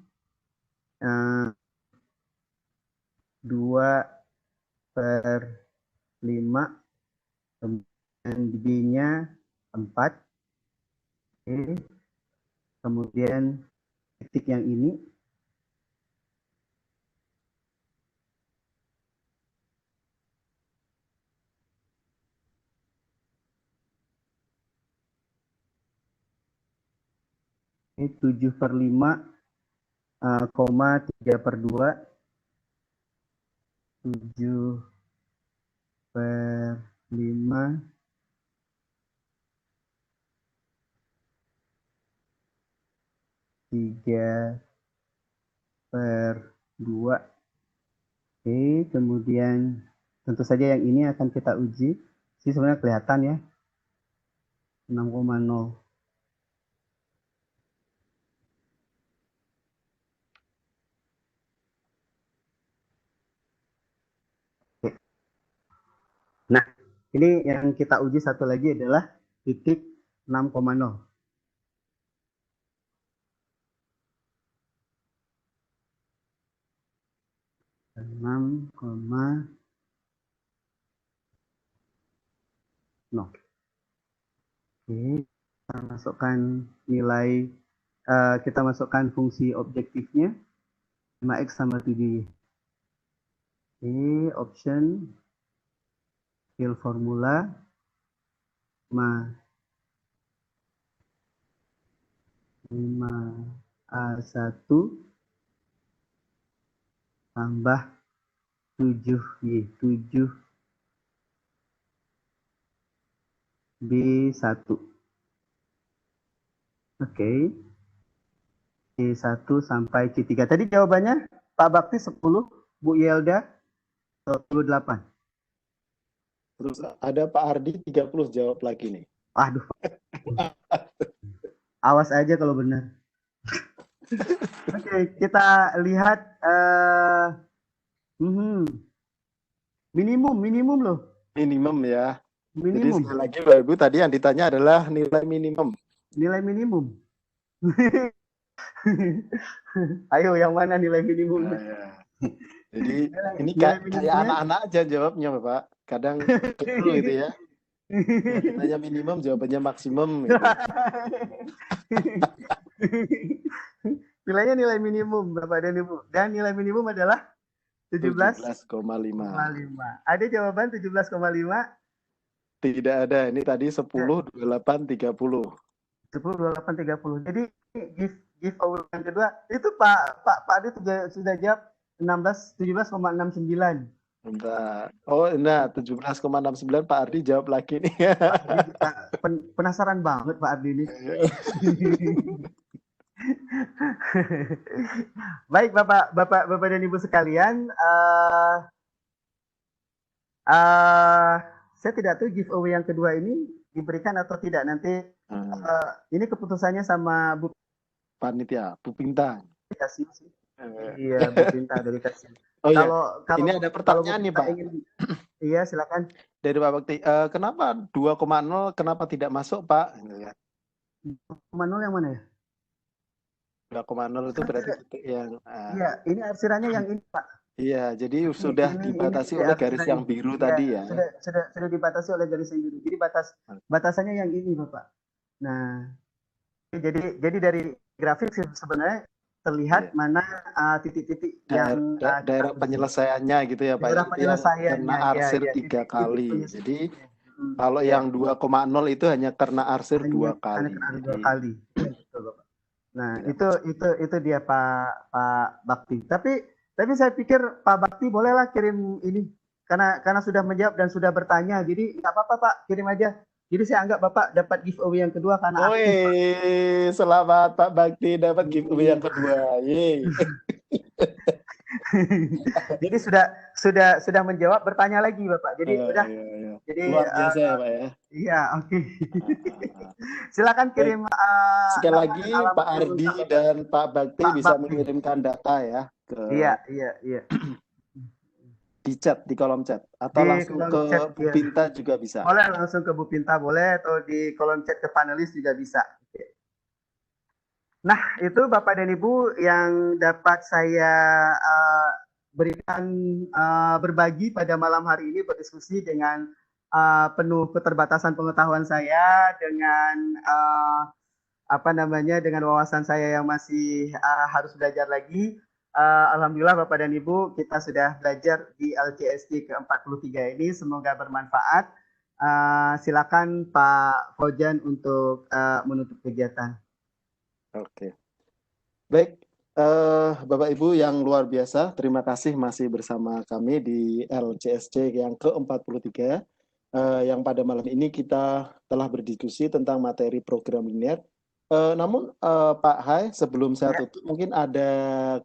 2/5, kemudian B-nya 4. Oke. Kemudian titik yang ini ini 7/5,3/2. 7/5 3/2. Oke, kemudian tentu saja yang ini akan kita uji. Sih sebenarnya kelihatan ya. 6,0. Oke. Nah, ini yang kita uji satu lagi adalah titik 6,0. Oke, kita masukkan nilai, kita masukkan fungsi objektifnya 5X sama 7Y. Oke, option fill formula 5A1 tambah 7Y, 7B1. Oke. C1 sampai C3. Tadi jawabannya Pak Bakti 10, Bu Yelda 28. Terus ada Pak Ardi 30 jawab lagi nih. Aduh. Awas aja kalau benar. Oke, kita lihat minimum loh, Minimum ya. Jadi minimum, sekali lagi Bapak Ibu tadi yang ditanya adalah nilai minimum. nilai minimum. Ayo, yang mana nilai Nah, minimumnya? ya. Jadi ini Nilai kayak minimumnya. anak-anak aja jawabnya Bapak. Kadang keliru itu ya. Ya ditanya minimum jawabannya maksimum gitu. Nilainya nilai minimum, Bapak dan Ibu. Dan nilai minimum adalah 17,5. 17,5. Ada jawaban 17,5? Tidak ada. Ini tadi 10, 28, 30. 10, 28, 30. Jadi giveaway yang kedua itu Pak Adi sudah jawab 17,69. Bentar. Oh, nah 17,69 Pak Ardi jawab lagi nih. Pak Ardi, penasaran banget Pak Ardi ini. Baik Bapak dan Ibu sekalian, saya tidak tahu giveaway yang kedua ini diberikan atau tidak. Nanti ini keputusannya sama Bu Panitia, Bu Bintang. Kasih sih. Iya, Bu Pinta dari Kasih. Oh iya, Kalau ini ada pertanyaan nih Pak. Iya, silakan. Dari Pak Bakti, kenapa 2,0 kenapa tidak masuk Pak? 2,0 yang mana ya? 2,0 itu berarti titik yang... Iya, ini arsirannya yang ini Pak. Iya, jadi sudah dibatasi oleh garis yang biru tadi ya. Sudah dibatasi oleh garis yang biru. Jadi batasannya yang ini Bapak. Nah, jadi dari grafik sebenarnya terlihat mana titik-titik yang daerah penyelesaiannya gitu ya Pak. Daerah penyelesaiannya karena arsir 3 kali. Jadi kalau yang 2,0 itu hanya karena arsir 2 kali. Karena 2 kali. Betul, Bapak. Nah, itu dia Pak Bakti. Tapi saya pikir Pak Bakti bolehlah kirim ini karena sudah menjawab dan sudah bertanya. Jadi nggak apa-apa Pak, kirim aja. Jadi saya anggap Bapak dapat giveaway yang kedua karena aktif. Selamat Pak Bakti dapat giveaway yang kedua. Jadi sudah menjawab, bertanya lagi Bapak. Jadi udah. Iya. Jadi luar biasa ya Pak ya. Iya, oke. Silakan kirim sekali lagi Pak Ardi dan Pak Bakti bisa mengirimkan data ya ke Iya. Di chat, di kolom chat atau langsung ke Bu Pinta juga bisa. Boleh langsung ke Bu Pinta boleh atau di kolom chat ke panelis juga bisa. Nah, itu Bapak dan Ibu yang dapat saya berikan berbagi pada malam hari ini, berdiskusi dengan penuh keterbatasan pengetahuan saya dengan dengan wawasan saya yang masih harus belajar lagi. Alhamdulillah Bapak dan Ibu, kita sudah belajar di LCSD ke-43 ini, semoga bermanfaat. Silakan Pak Fauzan untuk menutup kegiatan. Oke. Baik, Bapak Ibu yang luar biasa, terima kasih masih bersama kami di LCSD yang ke-43. Yang pada malam ini kita telah berdiskusi tentang materi program linear. Namun Pak Hai, sebelum saya tutup, mungkin ada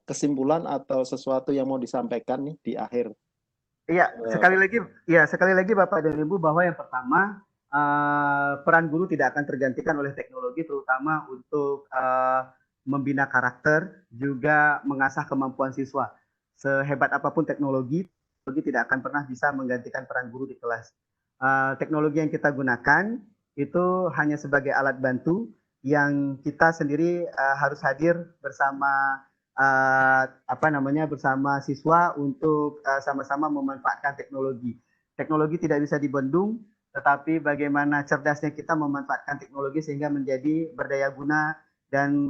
kesimpulan atau sesuatu yang mau disampaikan nih di akhir. Iya, sekali lagi Bapak dan Ibu, bahwa yang pertama peran guru tidak akan tergantikan oleh teknologi, terutama untuk membina karakter, juga mengasah kemampuan siswa. Sehebat apapun teknologi tidak akan pernah bisa menggantikan peran guru di kelas. Teknologi yang kita gunakan itu hanya sebagai alat bantu yang kita sendiri harus hadir bersama bersama siswa untuk sama-sama memanfaatkan teknologi. Teknologi tidak bisa dibendung, tetapi bagaimana cerdasnya kita memanfaatkan teknologi sehingga menjadi berdaya guna dan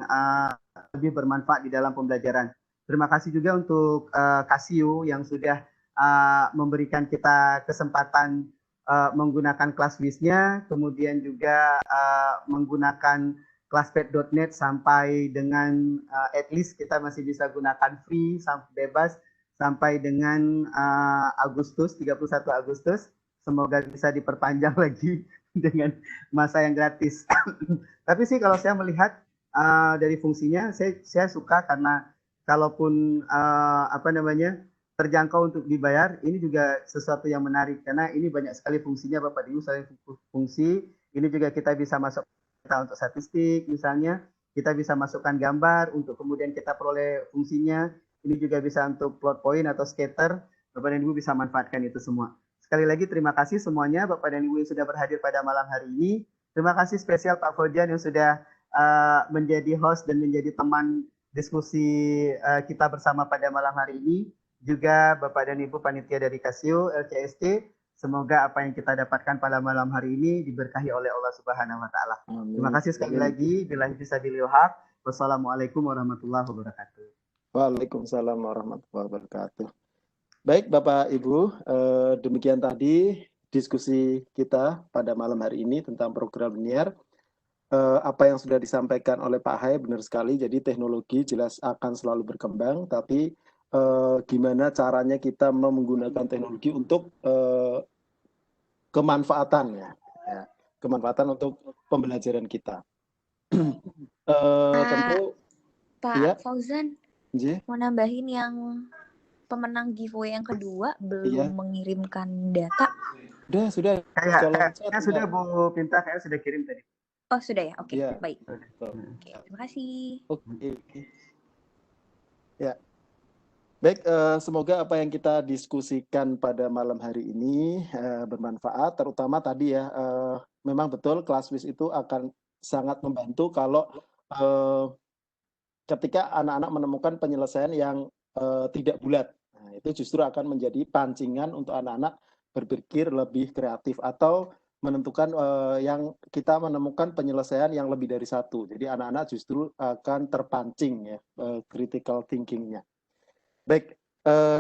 lebih bermanfaat di dalam pembelajaran. Terima kasih juga untuk Casio yang sudah memberikan kita kesempatan menggunakan Classwiz-nya, kemudian juga menggunakan Classpad.net sampai dengan at least kita masih bisa gunakan free sampai bebas sampai dengan Agustus, 31 Agustus. Semoga bisa diperpanjang lagi dengan masa yang gratis. Tapi sih kalau saya melihat dari fungsinya, saya suka karena kalaupun terjangkau untuk dibayar, ini juga sesuatu yang menarik karena ini banyak sekali fungsinya Bapak Ibu. Selain fungsi, ini juga kita bisa masuk untuk statistik misalnya, kita bisa masukkan gambar untuk kemudian kita peroleh fungsinya. Ini juga bisa untuk plot point atau scatter. Bapak dan Ibu bisa manfaatkan itu semua. Sekali lagi terima kasih semuanya Bapak dan Ibu yang sudah berhadir pada malam hari ini. Terima kasih spesial Pak Fauzan yang sudah menjadi host dan menjadi teman diskusi kita bersama pada malam hari ini. Juga Bapak dan Ibu panitia dari Casio LCST, semoga apa yang kita dapatkan pada malam hari ini diberkahi oleh Allah Subhanahu wa taala. Terima kasih sekali lagi. Billahi fisabilil haq. Wassalamualaikum warahmatullahi wabarakatuh. Waalaikumsalam warahmatullahi wabarakatuh. Baik Bapak Ibu, demikian tadi diskusi kita pada malam hari ini tentang program linear. Apa yang sudah disampaikan oleh Pak Hai benar sekali, jadi teknologi jelas akan selalu berkembang, tapi gimana caranya kita menggunakan teknologi untuk kemanfaatannya, ya, kemanfaatan untuk pembelajaran kita. Tentu Pak ya, Fauzan, mau nambahin yang pemenang giveaway yang kedua belum mengirimkan data. Sudah. Kayaknya sudah Bu Pinta, kayaknya sudah kirim tadi. Oh sudah ya, oke, ya. Baik. Oke, terima kasih. Oke. Ya. Baik, semoga apa yang kita diskusikan pada malam hari ini bermanfaat, terutama tadi ya, memang betul Classwiz itu akan sangat membantu kalau ketika anak-anak menemukan penyelesaian yang tidak bulat. Nah, itu justru akan menjadi pancingan untuk anak-anak berpikir lebih kreatif atau menentukan yang kita menemukan penyelesaian yang lebih dari satu. Jadi anak-anak justru akan terpancing ya critical thinking-nya. Baik,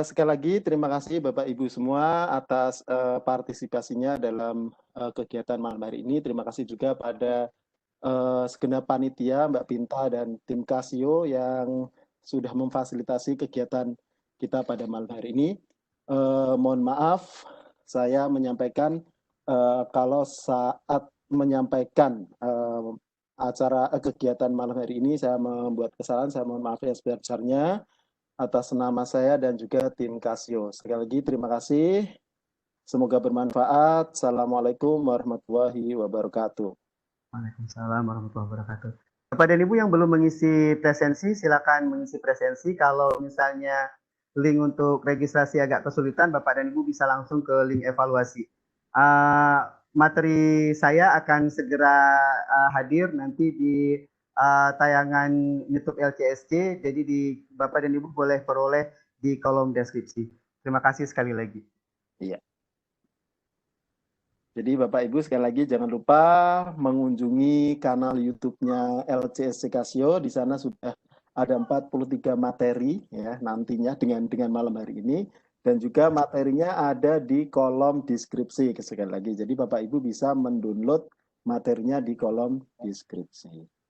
sekali lagi terima kasih Bapak Ibu semua atas partisipasinya dalam kegiatan malam hari ini. Terima kasih juga pada segenap panitia Mbak Pinta dan tim Casio yang sudah memfasilitasi kegiatan kita pada malam hari ini. Mohon maaf saya menyampaikan kalau saat menyampaikan acara kegiatan malam hari ini saya membuat kesalahan, saya mohon maaf yang sebesar-besarnya atas nama saya dan juga tim Casio. Sekali lagi terima kasih. Semoga bermanfaat. Assalamualaikum warahmatullahi wabarakatuh. Waalaikumsalam warahmatullahi wabarakatuh. Bapak dan Ibu yang belum mengisi presensi, silakan mengisi presensi. Kalau misalnya link untuk registrasi agak kesulitan, Bapak dan Ibu bisa langsung ke link evaluasi. Materi saya akan segera hadir nanti di tayangan YouTube LCSC, jadi Bapak dan Ibu boleh peroleh di kolom deskripsi. Terima kasih sekali lagi. Iya. Jadi Bapak Ibu sekali lagi jangan lupa mengunjungi kanal YouTube-nya LCSC Casio. Di sana sudah ada 43 materi ya nantinya dengan malam hari ini, dan juga materinya ada di kolom deskripsi sekali lagi. Jadi Bapak Ibu bisa mendownload materinya di kolom deskripsi.